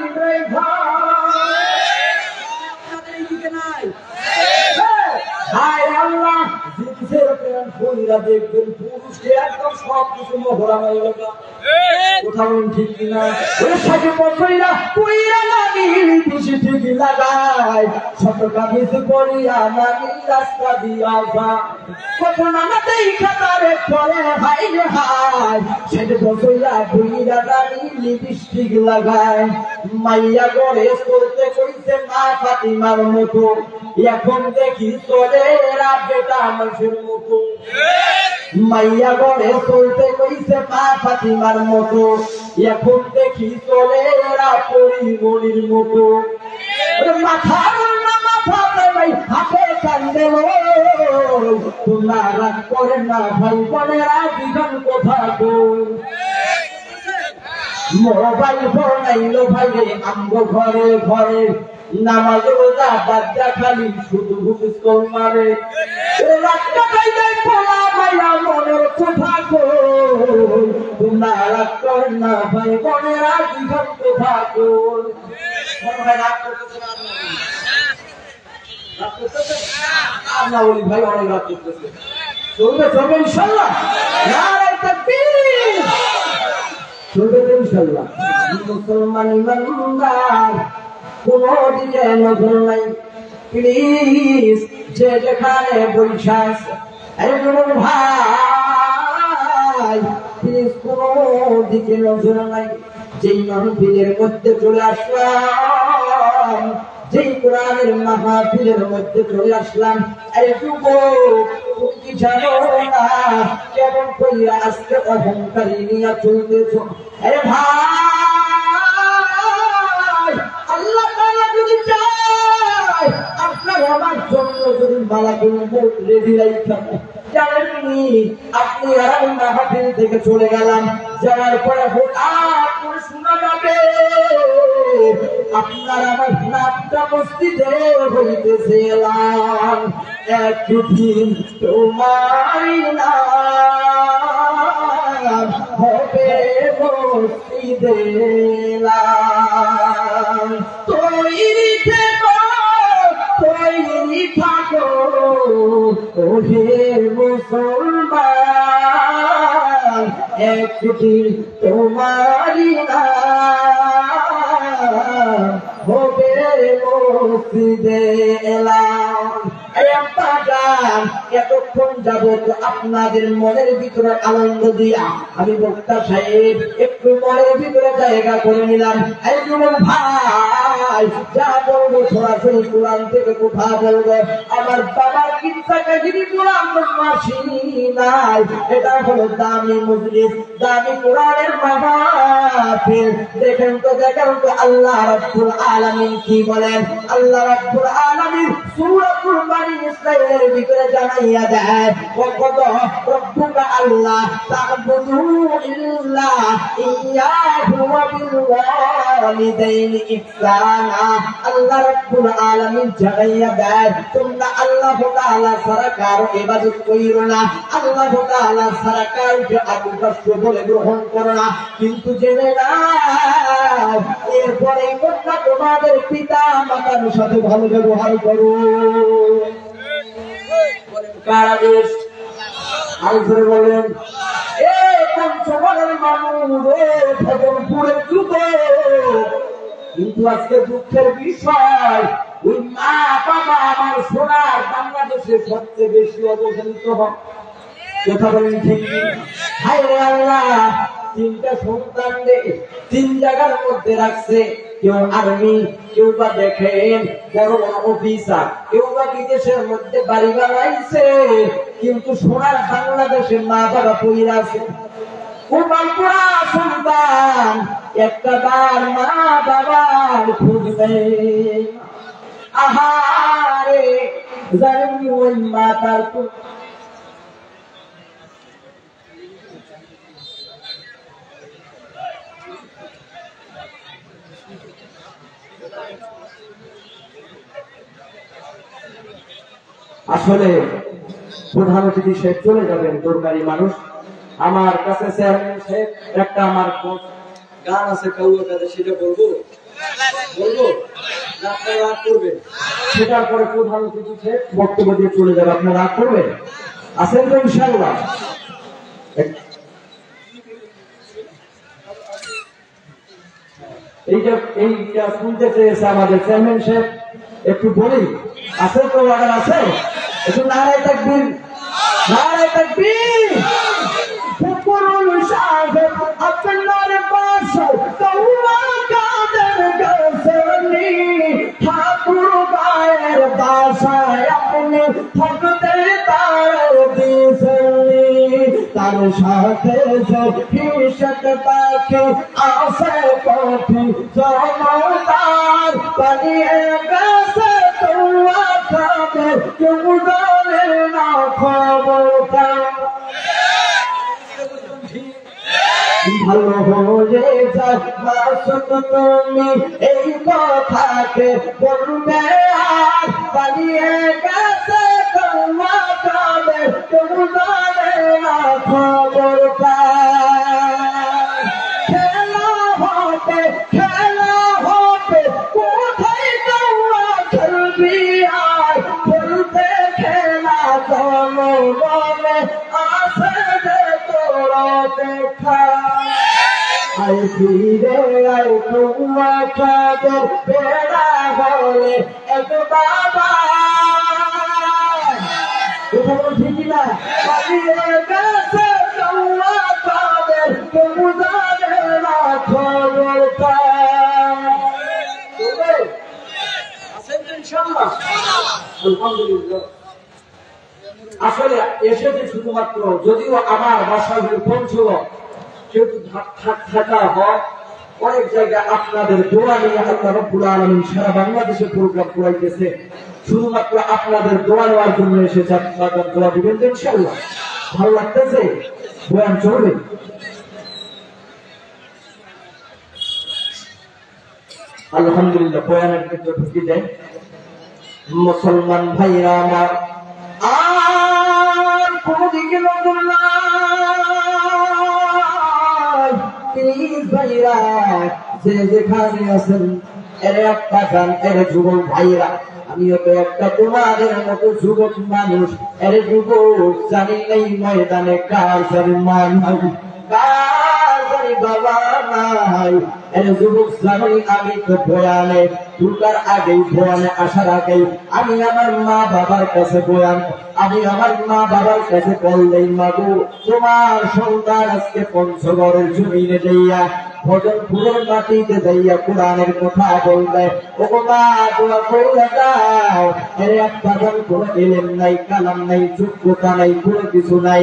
হায় আল্লাহ। জিন্সের প্যান্ট পরিরা দেখবেন পুরুষকে একদম সবকিছু মহড়া হয়ে গেল, কোথাও ঠিক কিনা। ওই সাথে পয়রা পয়রা লাগি বেশি ঠিক লাগায়, ছোট কামিজ পরিয়া নানি রাস্তা দিয়া যায়, কত নানা দেখা তারে পরে হাই রে হাই, সেটা পয়রা পয়রা নানি লিপস্টিক লাগায়, মাইয়া গড়ে চলতে কইছে মা ফাতিমার মতো, এখন দেখি চলে এরা বেটা মানুষের মতো, মাইয়া গড়ে চলতে কইছে মা ফাতিমার মতো, এখন দেখি চলে এরা পরিমণির মতো। মাথার না মাথা ভাই হাতে কান্দে, তোমরা রাগ করে না ভাই বোনেরা বিধান কথা বল। মোবাইল ফোনাইলো ভাই আমগো ঘরে ঘরে, নামাজ রোজা বাচ্চা খালি শুধু হুকুম মারে, রাতটা পাইলে পোলা মাইয়া মনের কথা কই, তোমরা রাগ করেন না ভাই বোনেরা জীবন কথা কই। ভাই রাগ করতেছে না বলি ভাই, অনেক রাগ করতেছে, চলবে চলবে ইনশাআল্লাহ, নারে তাকবীর, চলবে ইনশাআল্লাহ। মুসলমান ইমানদার কোনো দিকে নজর নাই, প্লিজ যে যেখানে বৈশা আছে একজন ভাই প্লিজ কোনো দিকে নজর নাই। যেই মাহফিলের মধ্যে চলে আসলাম, যেই কোরআনের মাহফিলের মধ্যে চলে আসলাম, আরে যুবক তুমি কি জানো না কেমন কইরা আজকে অহংকারী নিয়ে চলতেছ। আরে ভাই আল্লাহ তাআলা যদি মালাকুল মউত রেডি রাখা। জানেননি আপনি আর আমি মাহফিল থেকে চলে গেলাম, যাওয়ার পরে হঠাৎ করে শোনা যাবে আপনার আমার নামটা মসজিদে হইতেছে এলাম, একদিন তোমারই নাম হবে মসজিদে এলাম। তৈরি থেকো, তৈরি থাকো ওহে মুসলমান, একদিন তোমারই নাম হবে মসজিদে এলাম। এতক্ষণ যাবত আপনাদের মনের ভিতরে আনন্দ দিয়া আমি বক্তা সাহেব একটু মনের ভিতরে জায়গা করে নিলাম। এই যুবক ভাই, যা বলবো সরাসরি কোরআন থেকে কোথা বলবো, আমার বাবার কিচ্ছা কাহিনী কোরআন মাসি নাই। এটা হলো দামি মজলিস, দামি কোরআনের মাহফিল। দেখেন তো আল্লাহ রাব্বুল আলামিন কি বলেন। আল্লাহ রাব্বুল আলামিন সূরাতুল বানী ইসরাঈলের ভিতরে জানাইয়া দেয়, ওয়াকাদা রাব্বুকা আল্লাহ তা'বুদু ইল্লা ইয়্যাহু ওয়া বিল ওয়ালিদাইনি ইহসানা। আল্লাহ রাব্বুল আলামিন জানাইয়া দেয়, তোমরা আল্লাহ তাআলা ছাড়া কারো ইবাদত কইরো না, আল্লাহ তাআলা ছাড়া কাউকে আবুদাস্য বলে গ্রহণ করো না। কিন্তু জেনে নাও, এরপরে তোমরা তোমাদের পিতা মাতার সাথে ভালো ব্যবহার করো। কারাদেশ আলফরে বলেন, এ পঞ্চগড়ের মানুষ, ভগবানপুরের যুবক। কিন্তু আজকে দুঃখের বিষয়, ওই মা বাবা আমার সোনার বাংলাদেশের সবচেয়ে বেশি অবহেলিত হয়। কথা বলেন ঠিক? হায় রে আল্লাহ, তিনটা সন্তান তিন জায়গার মধ্যে রাখছে। কেউ আর্মি, কেউ বা দেখেন বড় বড় অফিসার, কেউ বা বিদেশের মধ্যে বাড়ি বানাইছে, কিন্তু সোনার বাংলাদেশের মা বাবা পইরা আছে। কোরবানপুরা সন্তান একটা বার মা বাবার খুঁজবে, আহারে জানি ওই মা তার আসলে প্রধান অতিথি সাহেব চলে যাবেন, দরকারি মানুষ। আমার কাছে চেয়ারম্যান সাহেব একটা আমার গান আছে কাউয়াটাতে, সেটা বলবো আপনারা রাগ করবেন। সেটার পরে প্রধান অতিথি সাহেব বক্তব্য দিয়ে চলে যাবে, আপনারা রাগ করবেন? আছেন তো ইনশাআল্লাহ? এইটা শুনতে চেয়েছে আমাদের চেয়ারম্যান সাহেব, একটু বলি। আছে তো অর্ডার আছে? একটু নারায়ে তাকবীর, নারায়ে তাকবীর। ফুকুরুল সাহেব আপনার বাসায় কৌয়া কাদের গসনি, ঠাকুর গায়ের বাসায় আপনি থাকতে তার দিসনি। তার সাথে হিসেব পাখি আসে কঠি জমতার, পানিয়ে গেছে তোয়া খাদের কেউ জানে না খবরটা। ভালো হয়ে যায় মাসুক তুমি এই কথাকে বলবে, আর পালিয়ে গেছে তোমা কাবে কেউ জানে না খবরটা। খেলা হবে কোথায় তোমা খেলবি, আর খেলতে খেলা জনগণে আছে যে তোরা দেখা। আই ফিরে আই তোমা কাদের বেড়া হলে এক বাবা, ঠিক না? পালিয়ে গেছে তোমা কাদের কেউ জানে না খবরটা। আছেন তো ইনশাআল্লাহ? আলহামদুলিল্লাহ। আসলে এসেছে শুধুমাত্র, যদিও আমার বাসা পৌঁছল, যেহেতু থাকা হয় অনেক জায়গায় আপনাদের দোয়া নিয়ে আল্লাহ রাব্বুল আলামিন সারা বাংলাদেশে প্রোগ্রাম করাইতেছে। শুধুমাত্র আপনাদের দোয়া নেওয়ার জন্য এসেছে। আপনাদের দোয়া দিবেন তো ইনশাআল্লাহ? ভালো লাগতেছে? বয়ান চলবে? আলহামদুলিল্লাহ, বয়ানের ক্ষেত্রে ঢুকি দেয়। মুসলমান ভাইরা আমার, আর কোন দিকে নজর নাই। প্লিজ ভাইরা, যে যেখানে আছেন, এর একটা গান, এর যুবক ভাইরা, আমিও তো একটা তোমাদের মতো যুবক মানুষ। এর যুবক, জানি নেই ময়দানে কার জানি মা নাই, কার জানি বাবা নাই। এর যুবক জানি, আমি তো বয়ানে ঢুকার আগেই, বয়ানে আসার আগেই আমি আমার মা বাবার কাছে বয়ান, আমি আমার মা বাবার কাছে বললেই, মাগো তোমার সন্তান আজকে পঞ্চগড়ের জমিনে যাইয়া, ভজনপুরের মাটিতে যাইয়া কোরআনের কথা বলবে। ও মা, দোয়া কইরা দাও। এর একটা গান কোনো এলেম নাই, কালাম নাই, যোগ্যতা নাই, কোনো কিছু নাই।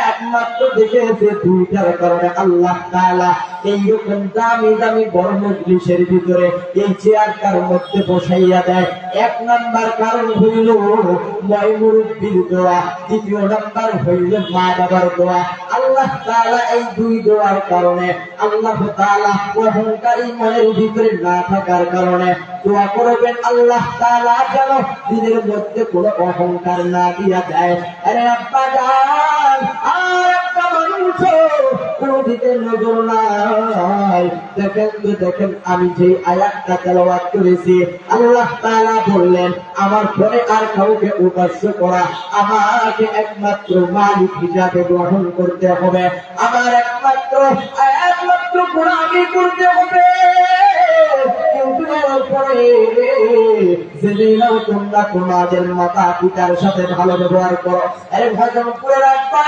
একমাত্র দেখেছে দুইটার কারণে আল্লাহ তাআলা এইরকম দামি দামি বড় মজলিসের ভিতরে এই চেয়ারটার মধ্যে বসাইয়া দেয়। এক নাম্বার কারণ হইল ময় মুরব্বির দোয়া, দ্বিতীয় নাম্বার হইল মা বাবার দোয়া। আল্লাহ তাআলা এই দুই দোয়ার কারণে, আল্লাহ তাআলা অহংকারী মনের ভিতরে না থাকার কারণে দোয়া করবেন, আল্লাহ তাআলা যেন দিনের মধ্যে কোনো অহংকার না দিয়া দেয়। আরে আব্বা জান, আর একটা মানুষ কোন দিকে নজর নাই। দেখেন তো দেখেন, আমি যে আয়াতটা তেলাওয়াত করেছি, আল্লাহ তাআলা বললেন আমার পরে আর কাউকে উপাস্য করা, আমাকে একমাত্র মালিক হিসাবে গ্রহণ করতে হবে, আমার একমাত্র গোলামি করতে হবে। কিন্তু এরপরে জেনে নাও, তোমরা তোমাদের মাতা পিতার সাথে ভালো ব্যবহার করো। আরে ভজন করে রাখবা,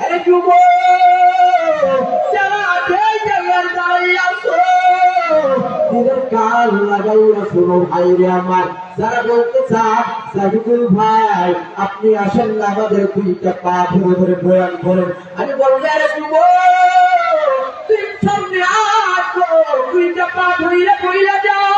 আরে যুবক যারা যেই জায়গায় দাঁড়িয়ে আছো, দিনের কাল লাগাইয়া শোনো ভাইরে আমার। যারা বলতে চান সাহিদুল ভাই আপনি আসেন না, আমাদের দুইটা পা ধরে ধরে বয়ান করেন, আমি বলবো আরে যুবক তুই সামনে আসো, দুইটা পা ধরে কইলা যাও।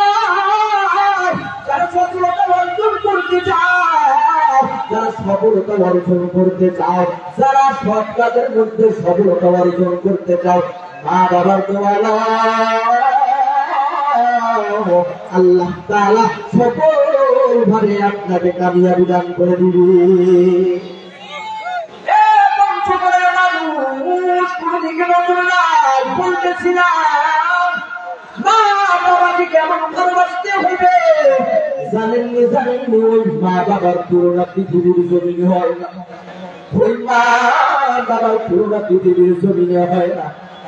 যারা সফলতা অর্জন করতে চাও, যারা সফলতা অর্জন করতে চাও, যারা সৎ কাজের মধ্যে সফলতা অর্জন করতে চাও, মা বাবার দোয়া আল্লাহ তাআলা সফলভাবে আপনাকে কামিয়াবি দান করে দিবে। পঞ্চগড়ের মানুষ কোন দিকে নজর নাই, বলতেছিলাম মা বাবাকে কেমন ভালোবাসতে হবে। জানেননি ওই মা বাবার তুলনা পৃথিবীর জমিনে হয় না, ওই মা বাবার তুলনা পৃথিবীর জমিনে হয় না।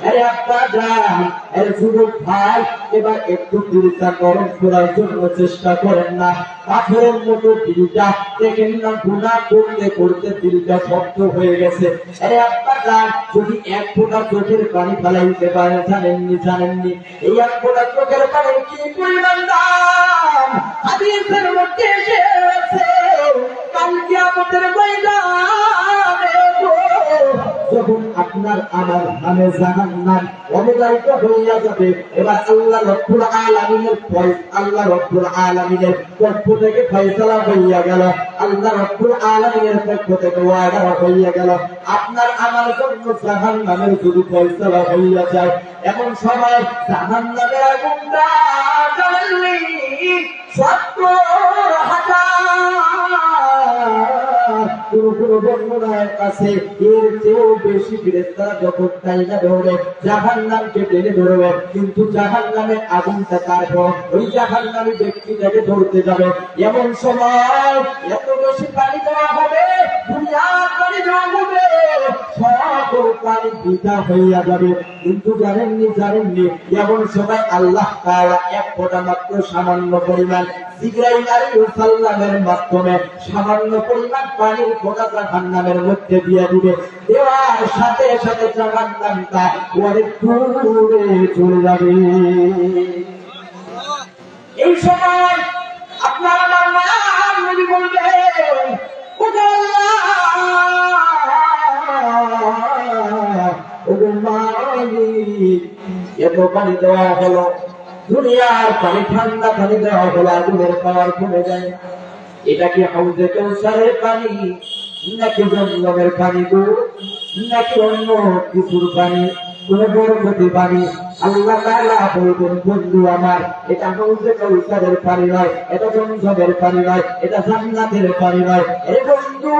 আরে আব্বা জান, আরে যুবক ভাই, এবার একটু দিলটা নরম করার জন্য চেষ্টা করেন না। পাথরের মতো দিলটা দেখেন না, গুনাহ করতে করতে দিলটা শক্ত হয়ে গেছে। আরে আব্বা জান, যদি এক ফোঁটা চোখের পানি ফেলাইতে পারেন, জানেননি এই এক ফোঁটা চোখের পানির কি পরিমাণ দাম? হাদিসের মধ্যে এসেছে কাল কিয়ামতের ময়দানে যখন আপনার আমার নামে জাহান্নাম অবধারিত হইয়া যাবে, এবার আল্লাহ রব্বুল আলামিনের পক্ষ থেকে ফয়সালা হইয়া গেল, আল্লাহ রব্বুল আলামিনের পক্ষ থেকে ওয়াদা হইয়া গেল, আপনার আমার জন্য জাহান্নামের যদি ফয়সালা হইয়া যায়, এমন সময় জাহান্নামের আগুনটা জ্বললে 70,000 কাছে এর চেয়েও বেশি ফেরেশতারা যখন টাইনা ধরবে জাহান্নামকে টেনে ধরবে, কিন্তু জাহান্নামের আগুনটা তারপর ওই জাহান্নামী ব্যক্তিটাকে ধরতে যাবে। এমন সময় এত বেশি পানি দেওয়া হবে, দুনিয়ার পানি দেওয়া হবে, সকল পানি বৃথা হইয়া যাবে। কিন্তু জানেননি এমন সময় আল্লাহ তাআলা এক ফোঁটা মাত্র সামান্য পরিমাণ জিবরাইল আলাইহিস সালামের মাধ্যমে সামান্য পরিমাণ পানির ফোঁটা জাহান্নামের মধ্যে দিয়ে দিবে, দেওয়ার সাথে সাথে জাহান্নামটা অনেক দূরে চলে যাবে। এই সময় আপনার আমার নাম নবী বলবেন, ও আল্লাহ, ও মালিক, এত পানি দেওয়া হলো, দুনিয়ার পানি ঠান্ডা পানি দেওয়া হলে আগুনের পাওয়ার কমে যায় না। এটা কি হাউজে কাউসারের পানি নাকি জমজমের পানি গো, নাকি অন্য কিছুর পানি, কোন বরকতি পানি? আল্লাহ তাআলা বলবেন বন্ধু আমার, এটা হাউজে কাউসারের পানি নয়, এটা জমজমের পানি নয়, এটা জান্নাতের পানি নয়। এ বন্ধু,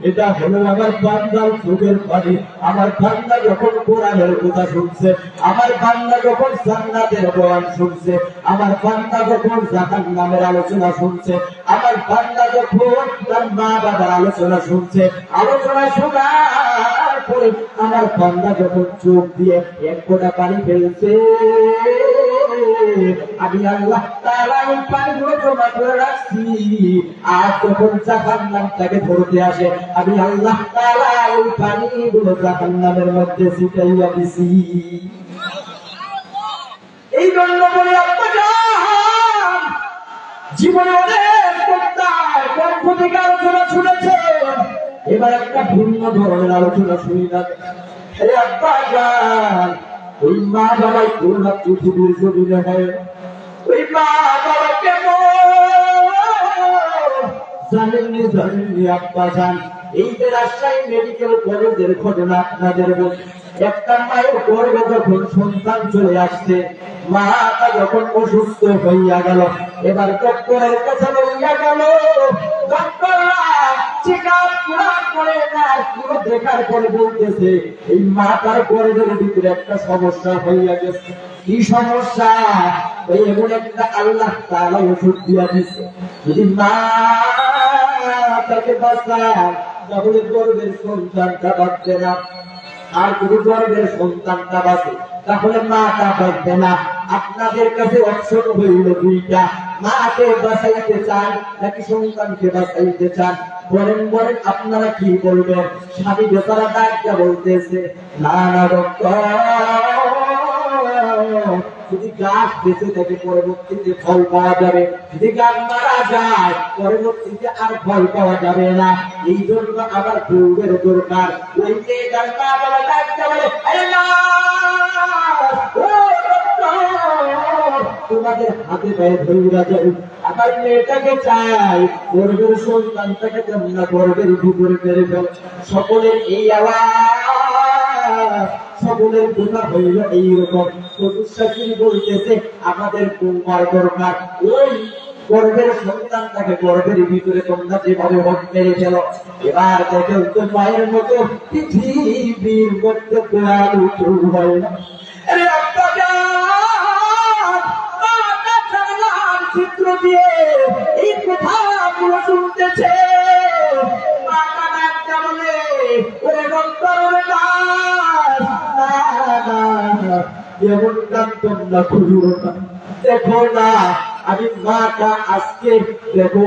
এটা হলো আমার বান্দার চোখের পানি। আমার বান্দা যখন কোরআনের কথা শুনছে, আমার বান্দা যখন জান্নাতের বয়ান শুনছে, আমার বান্দা যখন জাহান্নামের আলোচনা শুনছে, আমার বান্দা যখন তার মা বাবার আলোচনা শুনছে, আলোচনা শোনার পরে আমার বান্দা যখন চোখ দিয়ে এক ফোঁটা পানি ফেলছে, আমি আল্লাহ তাআলা ওই পানিগুলো জমা করে রাখছি। আর যখন জাহান্নাম তাকে ধরতে আসে, আমি আল্লাহ তাআলা ওই পানিগুলো জাহান্নামের মধ্যে ছিটাইয়া দিছি। এই জন্য বলে আপনার জীবনে অনেক বক্তার পক্ষ থেকে আলোচনা শুনেছে, এবার একটা ভিন্ন ধরনের আলোচনা শুনি না। হে আব্বা জান, ওই মা বাবাই পুরো পৃথিবীর জমিনে হয়, ওই মা বাবা কেমন জানেননি? জানেননি আব্বা জান? এই যে রাজশাহী মেডিকেল কলেজের ঘটনা আপনাদের বলি, একটা মায়ের গর্ভে যখন সন্তান চলে আসছে, মাটা যখন অসুস্থ হইয়া গেল, এবার ডক্টরের কাছে লইয়া গেল। ডক্টররা চেক আপ করে নার্সগুলো দেখার পরে বলতেছে, এই মাটার গর্ভের ভিতরে একটা সমস্যা হইয়া গেছে। কি সমস্যা? ওই এমন একটা আল্লাহ তাআলা ওষুধ দিয়া দিচ্ছে, যদি মা তাকে বাঁচায় তাহলে গর্ভের সন্তানটা বাঁচবে না, আর যদি গর্ভের সন্তানটা বাঁচে তাহলে মাটা বাঁচবে না। আপনাদের কাছে অপশন হইল দুইটা, মাকে বাঁচাইতে চান নাকি সন্তানকে বাঁচাইতে চান? বলেন বলেন, আপনারা কি বলবেন? স্বামী বেচারা ডাক্তার বলতেছে, না না ডক্টর, যদি গাছ বেঁচে থাকে পরবর্তীতে ফল পাওয়া যাবে, যদি গাছ মারা যায় পরবর্তীতে আর ফল পাওয়া যাবে না। এই জন্য আমার পূর্বের দরকার। ওই মেয়েটার মা বাবা ডাক্তার বলে, তোমাদের হাতে পায়ে ধৈরা যাবে, আমার মেয়েটাকে চাই, গর্বের সন্তানটাকে তোমরা গর্বের ভিতরে মেরে ফেল। সকলের এই আওয়াজ, সকলের কথা হইল এইরকম। চতুর্শাখী বলতেছে, আমাদের তোমার দরকার, ওই গর্বের সন্তানটাকে গর্বের ভিতরে তোমরা যেভাবে হোক মেরে ফেলো। এবার দেখে তো মায়ের মতো পৃথিবীর মধ্যে দয়ালু কেউ হয় না। চিত্র দিয়ে এই কথাগুলো শুনতেছে, এমন কাম তোমরা খুঁজো না। দেখো না, আমি মাটা আজকে দেখো,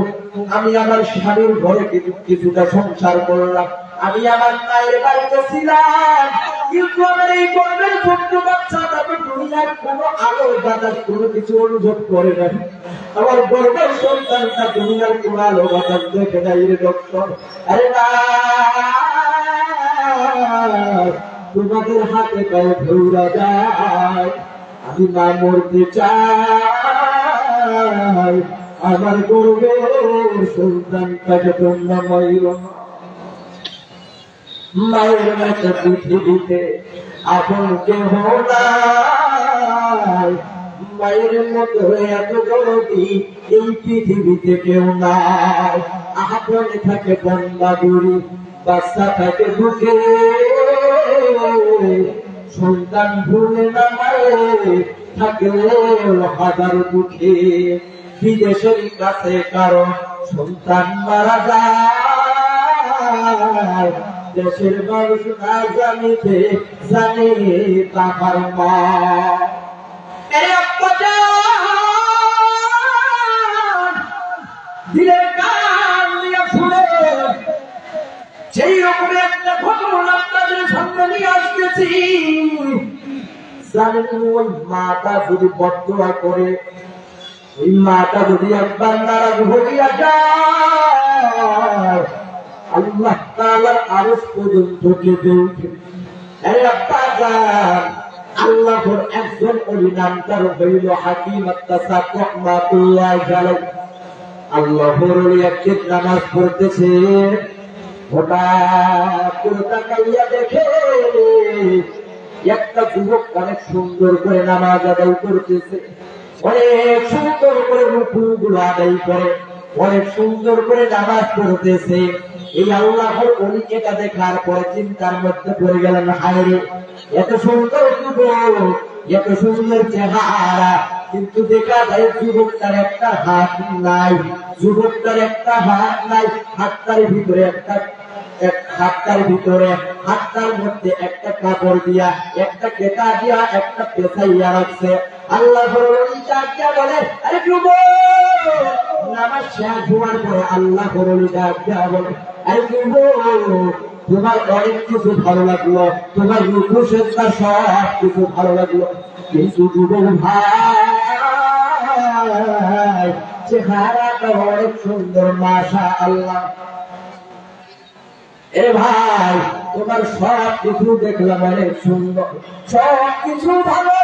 আমি আমার স্বামীর ঘরে কিছুটা সংসার করলাম, আমি আমার মায়ের বাড়িতে ছিলাম, কিন্তু আমার এই গর্বের ছোট্ট বাচ্চাটা দুনিয়ার কোনো আলো বাতাস কোনো কিছু অনুভব করে না। আমার গর্বের সন্তানটা দুনিয়ার কোনো আলো বাতাস দেখে নাই রে ডক্টর। আরে না, তোমাদের হাতে পায়ে ধৈরা যায়, আমি না মরতে চাই, আমার গর্বের সন্তানটাকে তোমরা মাইল না। মায়ের মতো পৃথিবীতে আপন কেহ নাই, মায়ের মতো এত দরদি এই পৃথিবীতে কেউ নাই। আপনে থাকে বন্দাগুড়ি, বাচ্চা থাকে বুকে, সন্তান ভুলে না মায়ের থাকলেও হাজার দুঃখে। বিদেশের কাছে কারণ সন্তান মারা যায়, দেশের মানুষ না জানিতে জানে তাহার মা। দিলের গান নিয়ে শুনে সেই রকম একটা ঘটনা আপনাদের সামনে নিয়ে আসতেছি। জানেন, ওই মাটা যদি বদদোয়া করে, ওই মাটা যদি একবার নারাজ হইয়া যায়, আল্লাহ তাআলার আরশ পর্যন্ত কেঁদে ওঠে। আল্লাহর একজন ওলি নাম তার হইল হাকিম আত-তাসাদ রাহমাতুল্লাহ আলাইহি। আল্লাহর ওলি একটি নামাজ পড়তেছে, হঠাৎ করে তাকাইয়া দেখে একটা যুবক অনেক সুন্দর করে নামাজ আদায় করতেছে, অনেক সুন্দর করে রুকুগুলো আদায় করে, অনেক সুন্দর করে নামাজ পড়তেছে। এই আল্লাহর ওলি এটা দেখার পরে চিন্তার মধ্যে পড়ে গেলেন, হায়রে এত সুন্দর যুবক, এত সুন্দর চেহারা, কিন্তু দেখা যায় যুবকটার একটা হাত নাই, যুবকটার একটা হাত নাই, হাতটার ভিতরে হাতটার মধ্যে একটা কাপড় দিয়া, একটা কেটা দিয়া, একটা পেছাইয়া রাখছে। আল্লাহ বলে, আরে যুবক, নামাজ শেষ হওয়ার পরে আল্লাহ বলে, আরে যুবক, তোমার অনেক কিছু ভালো লাগলো, তোমার রুকু সেজদা সব কিছু ভালো লাগলো, কিন্তু যুবক ভাই, চেহারাটা অনেক সুন্দর, মাশাআল্লাহ। এ ভাই, তোমার সব কিছু দেখলাম অনেক সুন্দর, সব কিছু ভালো,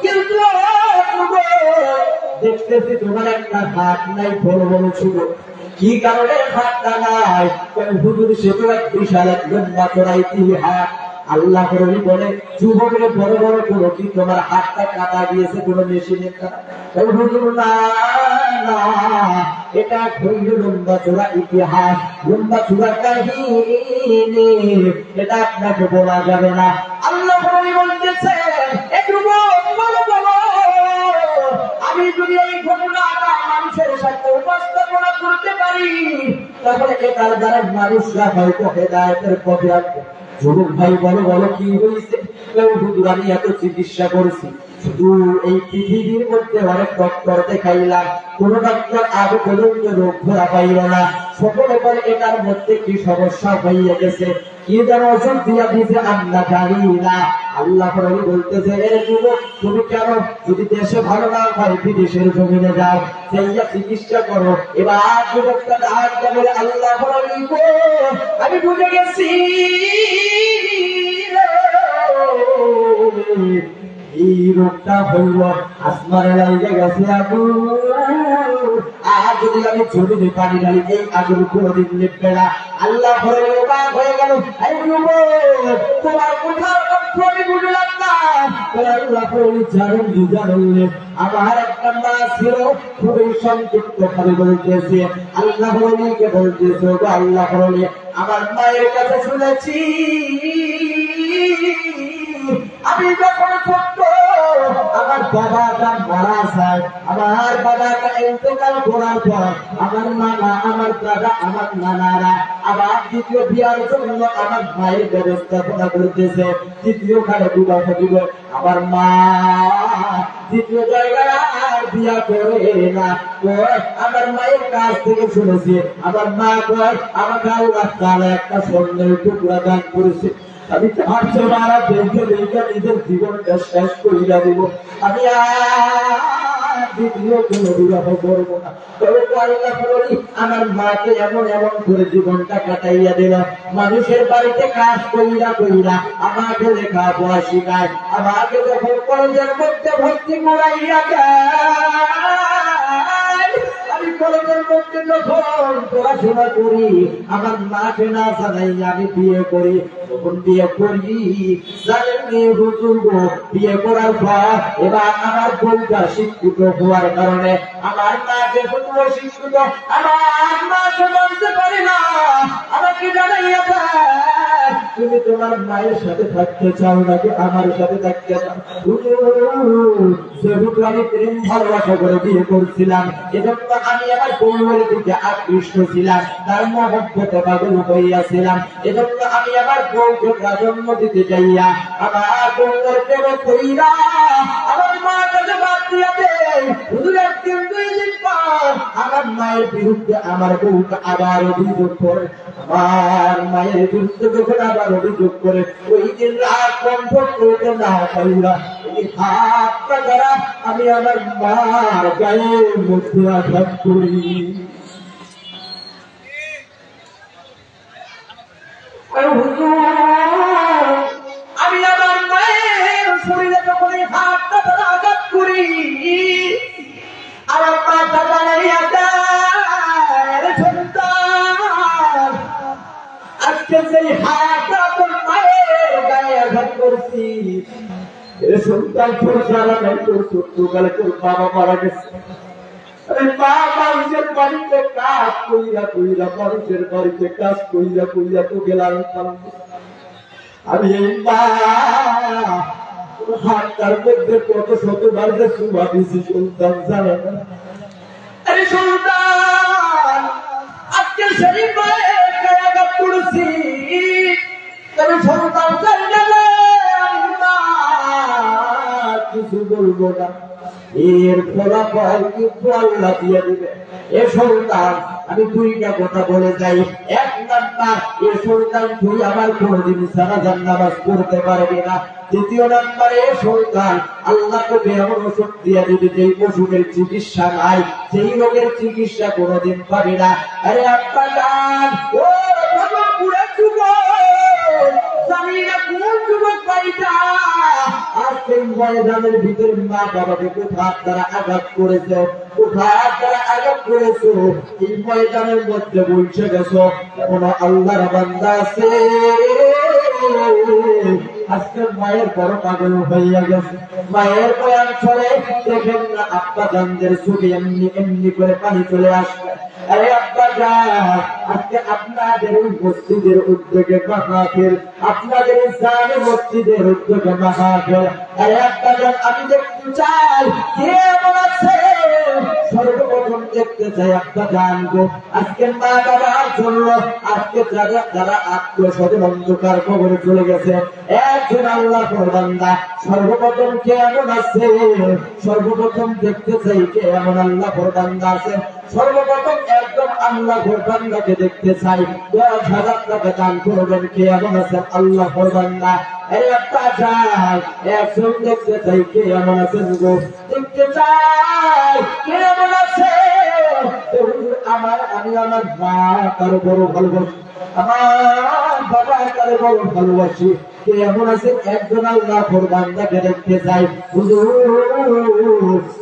কিন্তু দেখতেছি তোমার একটা হাত নাই, বড় বড় ছিল। কি কারণে হাতটা নাই? হুজুর, সে তো এক বিশাল একজন বাতরাই হাত। আল্লাহ বলে, যুবকের বড় বড় কোনো কি তোমার হাতটা কাটা গিয়েছে কোনো মেশিনের কাটা? হুজুর, না না, এটা হইল লম্বা চূড়া ইতিহাস, লম্বা চূড়া কাহিনী, এটা আপনাকে বলা যাবে না। আল্লাহ বলতেছে, একটু বলো বলো, আমি যদি এই ঘটনাটা মানুষের সাথে উপস্থাপনা করতে পারি, তাহলে এটার দ্বারা মানুষরা হয়তো হেদায়েতের পথে আসবে। যুবক ভাই, বলো বলো কি হয়েছে? হুজুর, আমি এত চিকিৎসা করছি, শুধু এই পৃথিবীর মধ্যে অনেক ডক্টর দেখাইলাম, কোন ডক্টর আগে পর্যন্ত রোগ ধরা পাইল না। সকলে বলে এটার মধ্যে কি সমস্যা হইয়া গেছে, কি যেন ওষুধ দিয়া দিয়েছে, আমরা জানি না। আল্লাহ বলতেছে, এর যুবক, তুমি কেন যদি দেশে ভালো না হয় বিদেশের জমিনে যাও, সেইয়া চিকিৎসা করো। এবার যুবকটা বলে, আল্লাহ আমি বুঝে গেছি, এই রোগটা হইল আসমানে লাগিয়ে গেছে আগুন, আর যদি আমি জমিনে পানি ঢালি, এই আগুন কোনদিন নিববে না। আল্লাহ হয়ে গেল, তোমার কোথাও আমি বুঝলাম না। আল্লাহ জানলে আমার একটা মা ছিল, খুবই সংক্ষিপ্ত ভাবে বলতেছে, আল্লাহ কে বলতেছে, আল্লাহ আমার মায়ের কাছে শুনেছি, আমি যখন ছোট্ট আমার বাবাটা মারা যায়, আমার বাবাটা ইন্তেকাল করার পর আমার নানা, আমার দাদা, আমার নানারা আবার দ্বিতীয় বিয়ার জন্য আমার মায়ের ব্যবস্থাপনা করতেছে। দ্বিতীয়খানে বিবাহ দিব, আমার মা দ্বিতীয় জায়গায় আর বিয়া করে না। আমার মায়ের কাছ থেকে শুনেছি, আমার মা কয়, আমাকে আল্লাহ তাআলা একটা স্বর্ণের টুকরা দান করেছে, আমি চারশো মারা দেখে দেখে নিজের জীবনটা শেষ করিয়া দিব, আমি দ্বিতীয় কোন বিবাহ করবো না। তবে আল্লাহ বলি, আমার মাকে এমন এমন করে জীবনটা কাটাইয়া দিল, মানুষের বাড়িতে কাজ কইরা কইরা আমাকে লেখাপড়া শিখায়, আমাকে যখন কলেজের মধ্যে ভর্তি করাইয়া দেয়, আমি কলেজের মধ্যে যখন পড়াশোনা করি, আমার মাকে না জানাই আমি বিয়ে করি। যখন বিয়ে করি, জানেননি হুজুর, বিয়ে করার পর এবার আমার বউটা শিক্ষিত হওয়ার কারণে আমার মা যেহেতু অশিক্ষিত, আমার মাকে মানতে পারি না, আমাকে জানাইয়া দেয়, তুমি তোমার মায়ের সাথে থাকতে চাও নাকি আমার সাথে থাকতে চাও? যেহেতু আমি প্রেম ভালোবাসা করে বিয়ে করছিলাম, এজন্য আমি আমার বউয়ের দিকে আকৃষ্ট ছিলাম, তার মহব্বতে পাগল হইয়াছিলাম, এজন্য আমি আমার বউকে প্রাধান্য দিতে চাইয়া আমার বউয়ের প্রেমে কইরা আমার মা কাছে বাদ দিয়া দেয়। হুজুরের 3-2 দিন পর আমার মায়ের বিরুদ্ধে আমার বউকে আবার অভিযোগ করে, আমার মায়ের বিরুদ্ধে যখন আবার অভিযোগ করে, ওই দিন রাত বন্ধ করতে না পাইলা এই হাতটা দ্বারা আমি আমার মার গায়ের মধ্যে আঘাত করি। আমি আমার মায়ের শরীরে আজকে সেই হাতটা তোর মায়ের গায়ে আঘাত করছি, এ সন্তান তোর জানা নাই, তোর ছোট্টকালে তোর বাবা মারা গেছে। মা মানুষের বাড়িতে কাজ কইরা কইরা, মানুষের বাড়িতে কাজ কইরা কইরা তো গেলাম। আমি এই মা হাতটার মধ্যে কত শতবার যে সুমা দিছি সন্তান জানে না। আরে সন্তান আজকে সেই মায়ের গায়ে আঘাত করেছি, তবে সন্তান চাই গেলে মা কিছু বলবো না, এর ফলাফল কিন্তু আল্লাহ দিয়ে দিবে। এ সন্তান আমি দুইটা কথা বলে যাই। এক নাম্বার, এ সন্তান তুই আমার কোনদিন সারাদিন নামাজ পড়তে পারবি না। দ্বিতীয় নাম্বারে, এ সন্তান আল্লাহ তোকে এমন ওষুধ দিয়ে দিবে যেই ওষুধের চিকিৎসা নাই, সেই রোগের চিকিৎসা কোনদিন পাবি না। আরে আব্বা জান, ও পুরো যুবক, জানি না কোন যুবক বাড়িটা আজকে ময়দানের ভিতরে মা বাবাকে কোথায় তারা আঘাত করেছে, কোথায় তারা আঘাত করেছো, এই ময়দানের মধ্যে বসে গেছো। এমন আল্লাহর বান্দা আছে আজকে মায়ের বড় পাগল হইয়া গেছে। মায়ের বয়ান চলে দেখেন না আব্বা জানদের চোখে এমনি এমনি করে পানি চলে আসবে। আরে আব্বা জান, আজকে আপনাদের ওই মসজিদের উদ্যোগে মাহফিল, আপনাদের জানে মসজিদের উদ্যোগে মাহফিল। আরে আব্বা জান, আমি দেখতে চাই কে এমন আছে, সর্বপ্রথম দেখতে চাই আব্বা জান গো আজকে মা বাবার জন্য, আজকে যারা যারা আত্মীয় স্বজন অন্ধকার কবরে চলে গেছে, একজন আল্লাহ বান্দা সর্বপ্রথম কে এমন আছে, সর্বপ্রথম দেখতে চাই কে এমন আল্লাহ বান্দা আছে। সর্বপ্রথম একদম আল্লাহ বান্দাকে দেখতে চাই, 10,000 টাকা দান করবেন কে এমন আছেন আল্লাহ বান্দা। এই একটা চাই একজন দেখতে চাই কে এমন আছেন গো, দেখতে চাই কে এমন আছে। আমি আমার মা কারো বড় ভালোবাসি, আমার বাবা কারো বড় ভালোবাসি, কে এমন আছে একজন আল্লাহ বান্দাকে দেখতে চাই।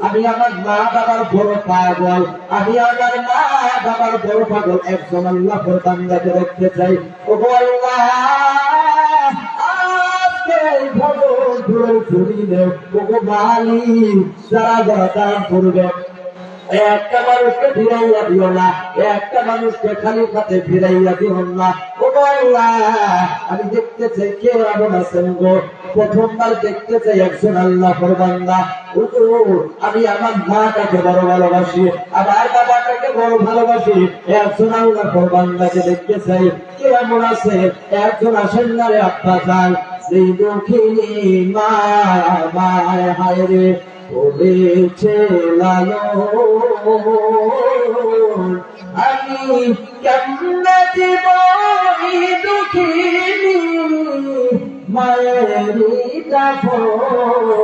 আমি আমার মা বাবার বড় পাগল, আমি আমার মা বাবার বড় পাগল, একজন আল্লাহ বান্দাকে দেখতে চাই। ও আল্লাহ আজকে ভগবান ধরে শুনিলে ও মালিক যারা যারা দান করবে, একটা মানুষকে ফিরাইয়া দিও না, একটা মানুষকে খালি হাতে ফিরাইয়া দিও না। ও আল্লাহ আমি দেখতে চাই কে এমন আছেন গো, প্রথমবার দেখতে চাই একজন আল্লাহ বান্দা। আমি আমার মাটাকে বড় ভালোবাসি, আমার বাবাটাকে বড় ভালোবাসি, একজন আল্লাহ বান্দাকে দেখতে চাই কে এমন আছে। একজন আসেন না রে আব্বা জান, সেই দুঃখিনী মা মায় হায় রে বলেছে লালন, আমি কেমনে দিব দুঃখিনী মায়েরি দাফন,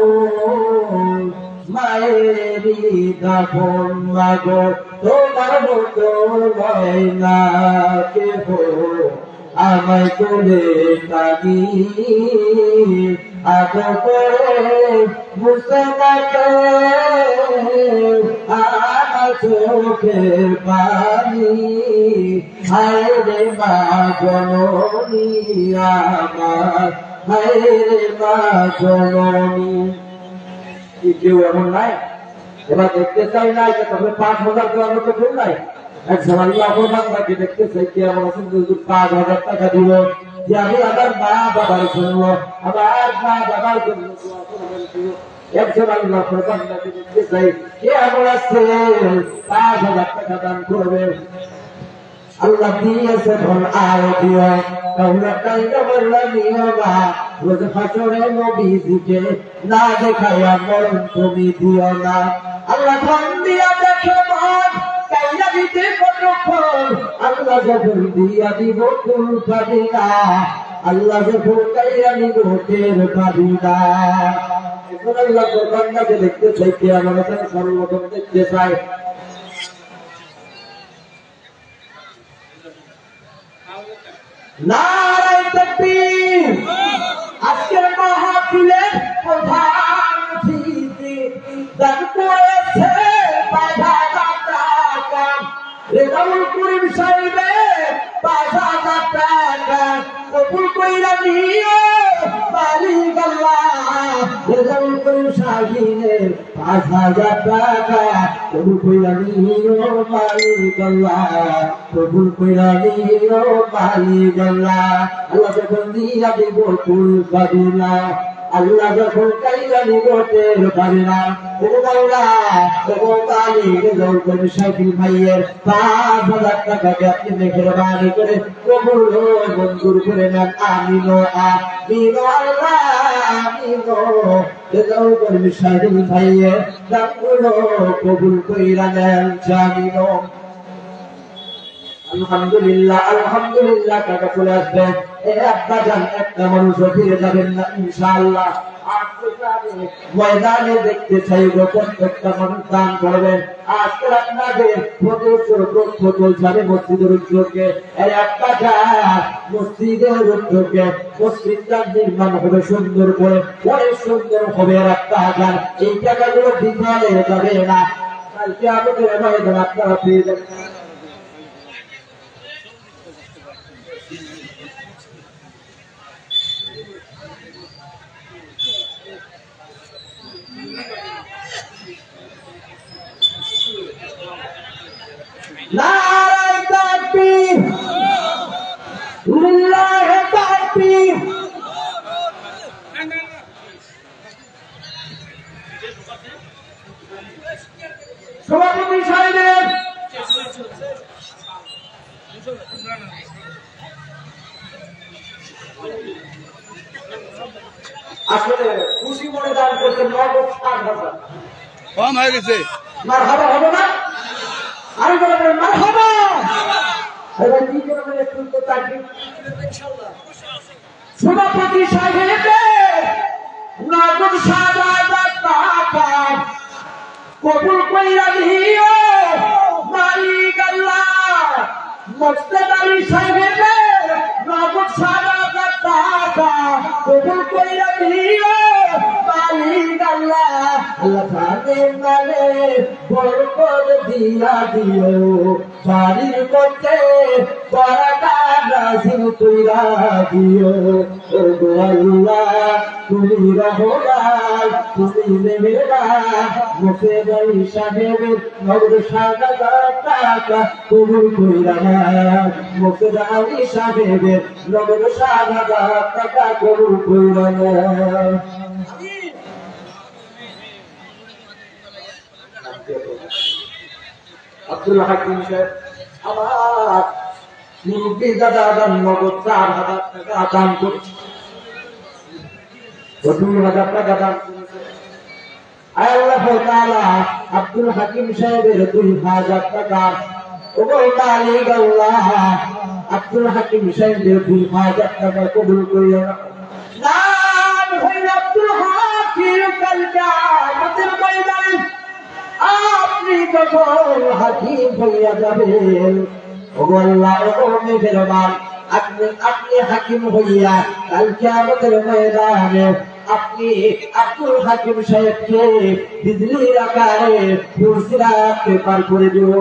মায়েরি দাফন মাগো তোমার মতো নয় না কেহ, আমায় তোলে কানি আগে পরে বুঝতে থাকে আমার চোখের পানি। হায় রে মা জননী আমার, হায় রে মা জননী। কেউ এমন নাই এবার দেখতে চাই নাই, তবে 5,000 দেওয়ার মতো কেউ নাই। একজন আল্লাহ বান্দাকে দেখতে চাই কে এমন আছেন 5,000 টাকা দিব যে আমি আমার মা বাবার জন্য, আমার মা বাবার জন্য একজন আল্লাহ বান্দাকে দেখতে চাই কে এমন আছে 5,000 টাকা দান করবে। আল্লাহ দিয়েছে ধন আয় দিও, রোজ হাসরে নবীজিকে না দেখাইয়া মরণ তুমি দিও না। আল্লাহ ধন দিয়া দেখে মন কাইয়া দিতে কতক্ষণ, আল্লাহ যখন দিয়া দিব ফুল পাবি না, আল্লাহ যখন কাইয়া নিব টের পাবি না। এখন আল্লাহ বান্দাকে দেখতে চাই কে আমার সর্বপ্রথম দেখতে চাই। নারায়ে তাকবীর। আজকের মাহফিলের প্রধান অতিথি দান করেছে 5,000 টাকা, রেজাউল করিম সাহেবের 5,000 টাকা কবুল কইরা নিও মালিক আল্লাহ রেজাউল করিম শাহিনের 5000 টাকা কবুল কইরা নিও মালিক আল্লাহ কবুল কইরা নিও মালিক আল্লাহ আল্লাহ যখন দিয়া দিব কুল পাবি না আল্লাহ যখন কাইলা নিব টের পাবি না ও মাওলা ও মালিক রেজাউল করিম শাহিন ভাইয়ের 5000 টাকাকে আপনি মেহেরবানি করে কবুল মঞ্জুর করে নেন আমিন আমিন আল্লাহ আমিন রেজাউল করিম শাহিন ভাইয়ের দানগুলো কবুল কইরা নেন আমিন আলহামদুলিল্লাহ আলহামদুলিল্লাহ টাকা চলে আসবে একটা যান একটা মানুষ ফিরে যাবেন না ইনশাআল্লাহ ময়দানে দেখতে চাইব প্রত্যেকটা মানুষ দান করবেন আজকে আপনাদের চলছে মসজিদের উদ্যোগে একটা যান মসজিদের উদ্যোগে মসজিদটা নির্মাণ হবে সুন্দর করে অনেক সুন্দর হবে একটা যান এই টাকাগুলো বিফলে যাবে না কালকে আমাদের ময়দান আপনারা পেয়ে যাবেন নারায়ে তাকবীর লিল্লাহি তাকবীর সভাপতি সাহেব আসলে খুশি মনে দান করতে নগদ 60,000 কম হয়ে গেছে মারহাবা হবে না আরে বলেন মারহাবা এবার কি করবেন একটু তো তাকবীর ইনশাআল্লাহ সভাপতি সাহেবের নগদ 60,000 টাকা কবুল কইরা দিও মালিক আল্লাহ মুস্তাদ আলী সাহেবের নগদ 60,000 টাকা কবুল কইরা দিও মালিক আল্লাহ আল্লাহ জানে মানে বরকত দিয়া দিও বাড়ির মধ্যে বরকত নাযিল কইরা দিও ও গো আল্লাহ তুমি রহমান তুমি মেহেরবান মুস্তাদ আলী সাহেবের নগদ 60,000 টাকা কবুল কইরা নাও মুস্তাদ আলী সাহেবের নগদ 60,000 টাকা কবুল কইরা নাও আব্দুল হাকিম সাহেব আমার মুরব্বী দাদা নগদ 4,000 টাকা দান করছে 2,000 টাকা দান করেছে আল্লাহ তাআলা আব্দুল হাকিম সাহেবের 2,000 টাকা ওগো মালিক আল্লাহ আব্দুল হাকিম সাহেবের 2,000 টাকা কবুল করিও নাম হইল আব্দুল হাকিম কালকা আমাদের ময়দানে আপনি যখন হাকিম হইয়া যাবেন ওগো আল্লাহ ওগো মেহেরবান আপনি হাকিম হইয়া কালকে আমাদের ময়দানে আপনি আব্দুল হাকিম সাহেবকে বিজলির আকারে পুরস্কার পার করে দিও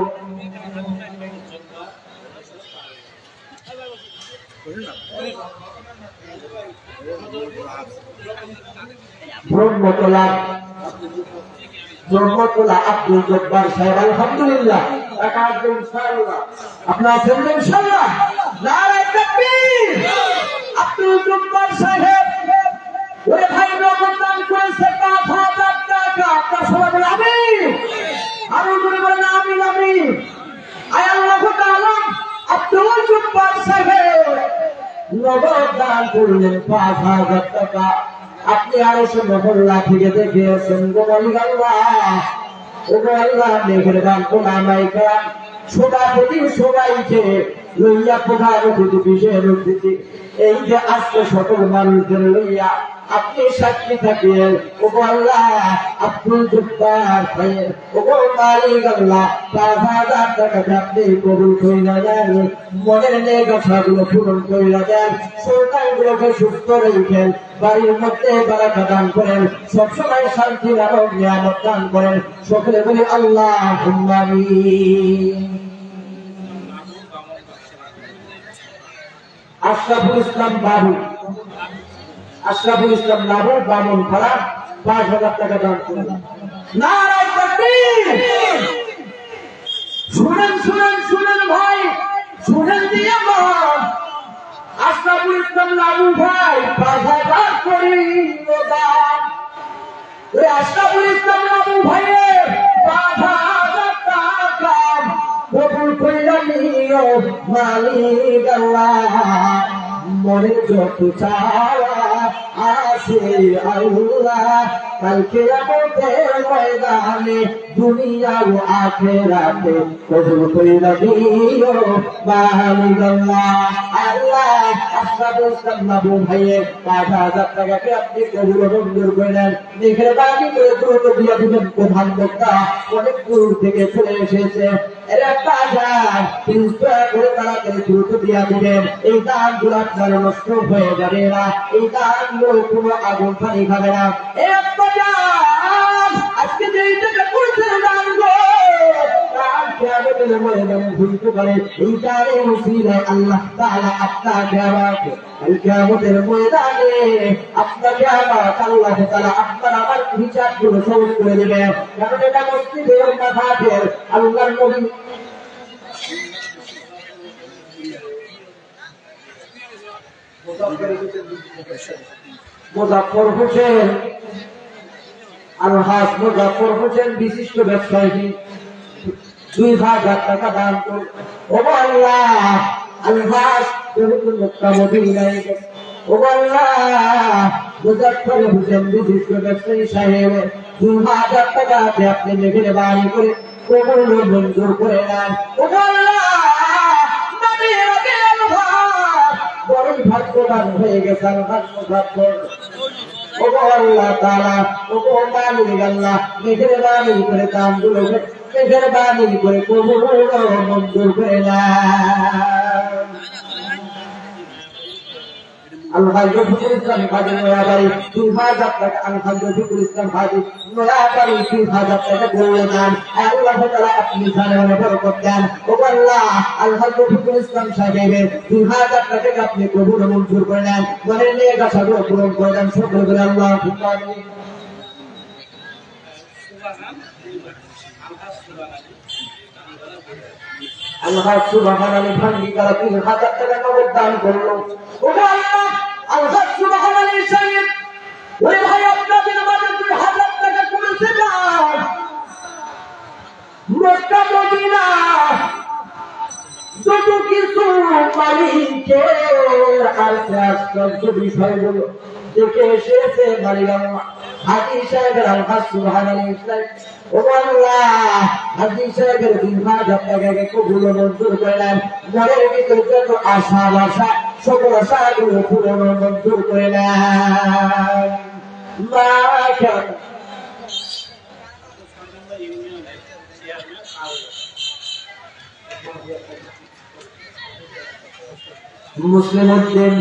ব্রহ্মতলা আব্দুল জব্বার সাহেব আলহামদুলিল্লাহ টাকা আসবে ইনশাআল্লাহ আপনারা আছেন ইনশাআল্লাহ নারায়ে তাকবীর আব্দুল জব্বার সাহেব ওরে ভাই নগদ দান করেছে 5,000 টাকা আপনারা সবাই বলেন আমিন আরো করে বলেন আমিন আমিন আয় আল্লাহ তাআলা আব্দুল জব্বার সাহেব নগদ দান করলেন 5,000 টাকা আপনি আরো মহল্লা থেকে দেখেছেন গো মালিক আল্লাহ ও আল্লাহ মেহেরবান গোলামাই কালাম সভাপতি সবাইকে লইয়া প্রধান অতিথি বিশেষ অতিথি এই যে আজকে সকল মানুষদের লইয়া আপনি সাক্ষী থাকেন ও আল্লাহ আব্দুল জব্বার ভাইয়ের ও মালিক আল্লাহ 5,000 টাকা আপনি কবুল কইরা দেন মনের নেশাগুলো পূরণ কইরা দেন সন্তানগুলোকে সুস্থ রেখেন বাড়ির মধ্যে বারাকা দান করেন সবসময় শান্তির আলো নিয়ামত দান করেন সকলে বলি আল্লাহুম্মা আমিন আশরাফুল ইসলাম বাবু, আশরাফুল ইসলাম বাবু বামন পাড়া ৫,০০০ টাকা দান করলেন। নারায়ে তাকবীর। শুনেন শুনেন শুনেন ভাই, শুনেন দিয়ে আমার আশরাফুল ইসলাম বাবু ভাই ৫,০০০ করিল দান। ওই আশরাফুল ইসলাম বাবু ভাইয়ের ৫,০০০ টাকা কবুল কইরা নিও মালিক আল্লাহ। মনে যত চাওয়া আছে আল্লাহ, কালকে আমাদের ময়দানে দুনিয়া ও আখিরাতে কবুল কইরা দিও মালিক আল্লাহ। আল্লাহ আশরাফুল ইসলাম বাবু ভাইয়ের ৫,০০০ টাকাকে আপনি কবুল মঞ্জুর করেন। দেখে বাকি করে দ্রুত দিয়ে দিবেন। প্রধান বক্তা অনেক দূর থেকে চলে এসেছে, এরা বাজার ৩০ টাকা করে তাড়াতাড়ি দ্রুত দিয়ে দিবেন। এই দানগুলো আপনার নষ্ট হয়ে যাবে না, এই দানগুলো কোনো আগুন পানি খাবে না। আজকে যে টাকা পড়ছে দানগুলো ভুলতে পারে, এই দানের উসিলায় আল্লাহ তাআলা আপনাকে আমাকে কিয়ামতের ময়দানে আপনাকে আমার আল্লাহ তাআলা আপনার আমার বিচারগুলো সহজ করে দেবে। কারণ এটা মসজিদের মাথার আল্লাহর নবী মুজাফফর হোসেন আলহাজ মুজাফফর হোসেন বিশিষ্ট ব্যবসায়ী ২,০০০ টাকা দান করে। ও আল্লাহ আলহাজ মক্কা মদিনায়, ও আল্লাহ মুজাফফর হোসেন বিশিষ্ট ব্যবসায়ী সাহেব ২,০০০ টাকা আপনি মেহেরবানি করে কবুল মঞ্জুর করে নেন। ও আল্লাহ নবীর আগে আলহাজ বড়ই ভাগ্যবান হয়ে গেছেন মুজাফফর। ও আল্লাহ তাআলা, ও মালিক আল্লাহ মেহেরবানি করে দানগুলোকে মেহেরবানি করে কবুল মঞ্জুর করে নেন। আলহাজ রফিকুল ইসলাম হাজি নয়াবাড়ি ২,০০০ টাকা, আলহাজ রফিকুল ইসলাম হাজি নয়াবাড়ি ৩,০০০ টাকা করে দেন। আল্লাহ তাআলা আপনি জানে বরকত দেন। ও আল্লাহ আলহাজ রফিকুল ইসলাম সাহেবের ২,০০০ টাকা আপনি কবুল মঞ্জুর করে নেন। মনের নেক আশাগুলো পূরণ করে দেন। সকল করে আল্লাহ আমিন। আল্লাহ সুবহানাল্লাহ ভাঙ্গি করা ৩,০০০ টাকা নগদ দান করলো। ও আল্লাহ আল্লাহ সুবহানাল্লাহ সাহেব ওই ভাই আপনাদের মাঝে ২,০০০ টাকা করেছে দান। মক্কা মদিনা যত কিছু মালিকের কাছে আশ্চর্য বিষয়গুলো দেখে এসেছে মালিকাম হাজি সাহেবের আলহাজ সুবহানাল্লাহ। ও আল্লাহ হাজি সাহেবের ৩,০০০ টাকাকে কবুল মঞ্জুর করে নেন। মনের ভিতরে যত আশা বাসা সকল আশাগুলো পূরণ মঞ্জুর করে নেন। মুসলিম উদ্দিন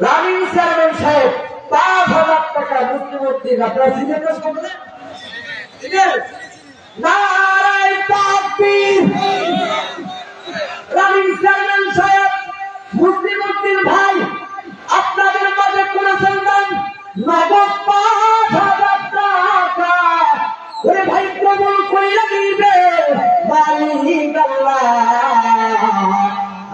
রামিন চেয়ারম্যান সাহেব ৫,০০০ টাকা মুসলিম উদ্দিন আপনার সিনিয়র করবেন। নারায়ে তাকবীর। রামিন চেয়ারম্যান সাহেব মুসলিম উদ্দিন ভাই আপনাদের মাঝে করেছেন দান নগদ ৫,০০০ টাকা। ওরে ভাই কবুল কইরা দিবে মালিক আল্লাহ।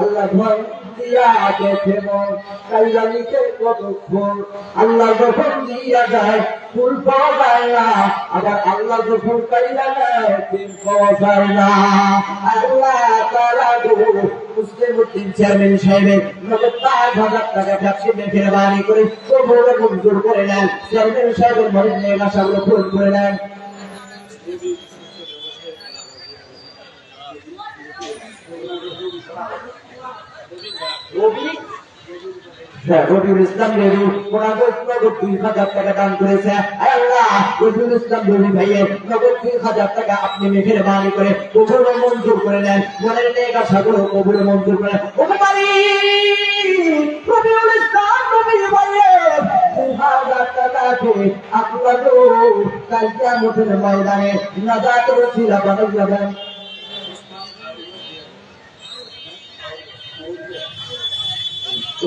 আল্লাহ ভয় দিয়া দেখে মন কাইলানিকে কতক্ষণ। আল্লাহ যখন দিয়া যায় ফুল পাওয়া যায় না, আবার আল্লাহ যখন কাইলা নেয় ফুল পাওয়া যায় না। আল্লাহ তাআলা মুসলিম উদ্দিন চেয়ারম্যান সাহেবের নগদ ৫,০০০ টাকা ব্যবসা মেহেরবানি করে কবুল মঞ্জুর করে নেন। চেয়ারম্যান সাহেবের মনের নেক আশাগুলো পূরণ করে নেন। রবিউল ইসলাম রবি ২,০০০ টাকা দান করেছে। আল্লাহ রবিউল ইসলাম রবি ভাইয়ের নগদ ৩,০০০ টাকা আপনি মেহেরবানি করে কবুল মঞ্জুর করে নেন। মনের নেক আশাগুলো কবুল মঞ্জুর করে নেন। রবিউল ইসলাম রবি ভাইয়ের ২,০০০ টাকাকে আপনাকে কাল কিয়ামতের ময়দানে নাজাতের ওসিলা বানাই যাবেন।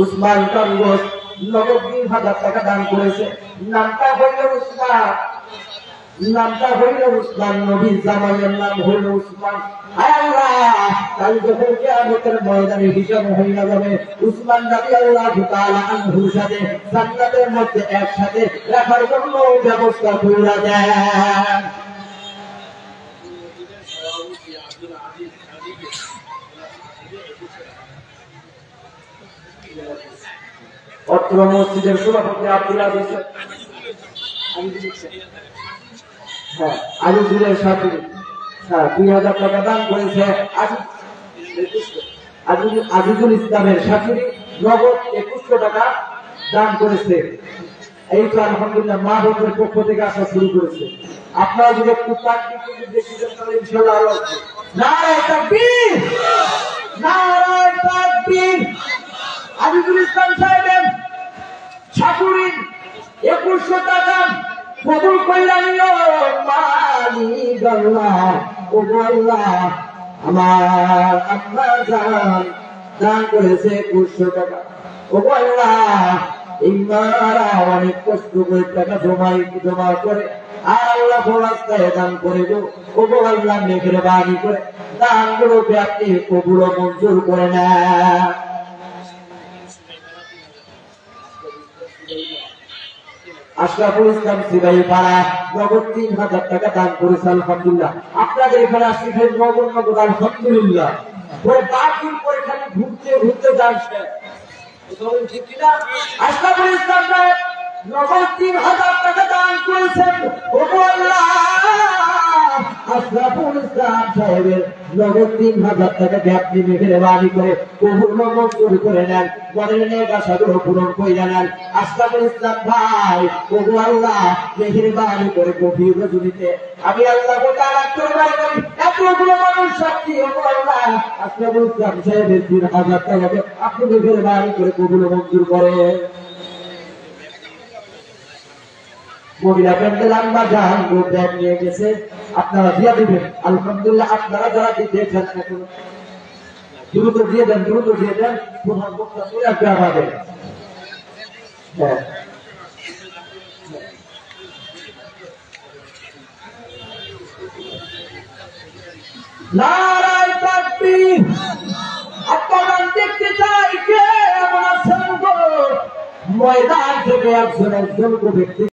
উসমান কাঙ্গোস নগদ 2000 টাকা দান করেছে। নামটা হইল উসমান, নামটা হইল উসমান, নবীর জামাইয়ের নাম হইল উসমান। আল্লাহ কাল যখন কিয়ামতের ময়দানে হিসাব হইয়া যাবে, উসমান রাদিয়াল্লাহু তাআলা আনহুর সাথে জান্নাতের মধ্যে একসাথে রাখার জন্য ব্যবস্থা কইরা দেন। অত্র মসজিদের সভাপতি আব্দুল আজিজ, হ্যাঁ আজিজুলের সাথে 2000 টাকা দান করেছে। আজিজুল ইসলামের সাথে নগদ 2100 টাকা দান করেছে। এই তো আলহামদুলিল্লাহ মা বোনের পক্ষ থেকে আসা শুরু করেছে। আপনারা যদি একটু ইনশাআল্লাহ আরো নারায়ে তাকবীর, নারায়ে তাকবীর। আজিজুল ইসলাম সাহেবের শাশুড়ি 2100 টাকা কবুল কইরা নিও। মালিক আল্লাহ, ও আল্লাহ, আমার আম্মা জান দান করেছে 2100 টাকা। ও আল্লাহ, এই মারা অনেক কষ্ট করে টাকা জমা করে আর আল্লাহ রাস্তায় দান করে গো। ও আল্লাহ মেহেরবানি করে দানগুলো আপনি কবুল ও মঞ্জুর করে নেন। আশরাফুল ইসলাম সিবাই পাড়া নগদ 3000 টাকা দান করেছে। আলহামদুলিল্লাহ। আপনাদের এখানে আসছে নগদ নগদ আলহামদুলিল্লাহ। ওই বাকি করে খালি ঘুরতে ঘুরতে যাচ্ছে, ঠিক কিনা? আশরাফুল ইসলাম সাহেব নগদ 3000 টাকা দান করেছেন। ও আল্লাহ, আশরাফুল ইসলাম সাহেবের নগদ 3000 টাকাকে আপনি মেহেরবানি করে কবুল মঞ্জুর করে নেন, মনের নেক আশাগুলো পূরণ করে নেন। আশরাফুল ইসলাম ভাই, ও আল্লাহ মেহেরবানি করে গভীর রজনীতে আমি আল্লাহ এতগুলো মানুষ সাক্ষী, ও আল্লাহ আশরাফুল ইসলাম সাহেবের 3000 টাকাকে আপনি মেহেরবানি করে কবুল মঞ্জুর করে। মহিলা প্যান্ডেল আম্মা জাহান গোপ ব্যাগ নিয়ে গেছে, আপনারা দিয়ে দিবেন। আলহামদুলিল্লাহ। আপনারা যারা দিয়েছেন এখন দ্রুত দিয়ে দেন, দ্রুত দিয়ে দেন। প্রধান বক্তা চলে আসবে আমাদের। হ্যাঁ, নারায়ে তাকবীর। আপনারা দেখতে চাই কে এমন আছেন গো ময়দান থেকে একজন একজন ব্যক্তি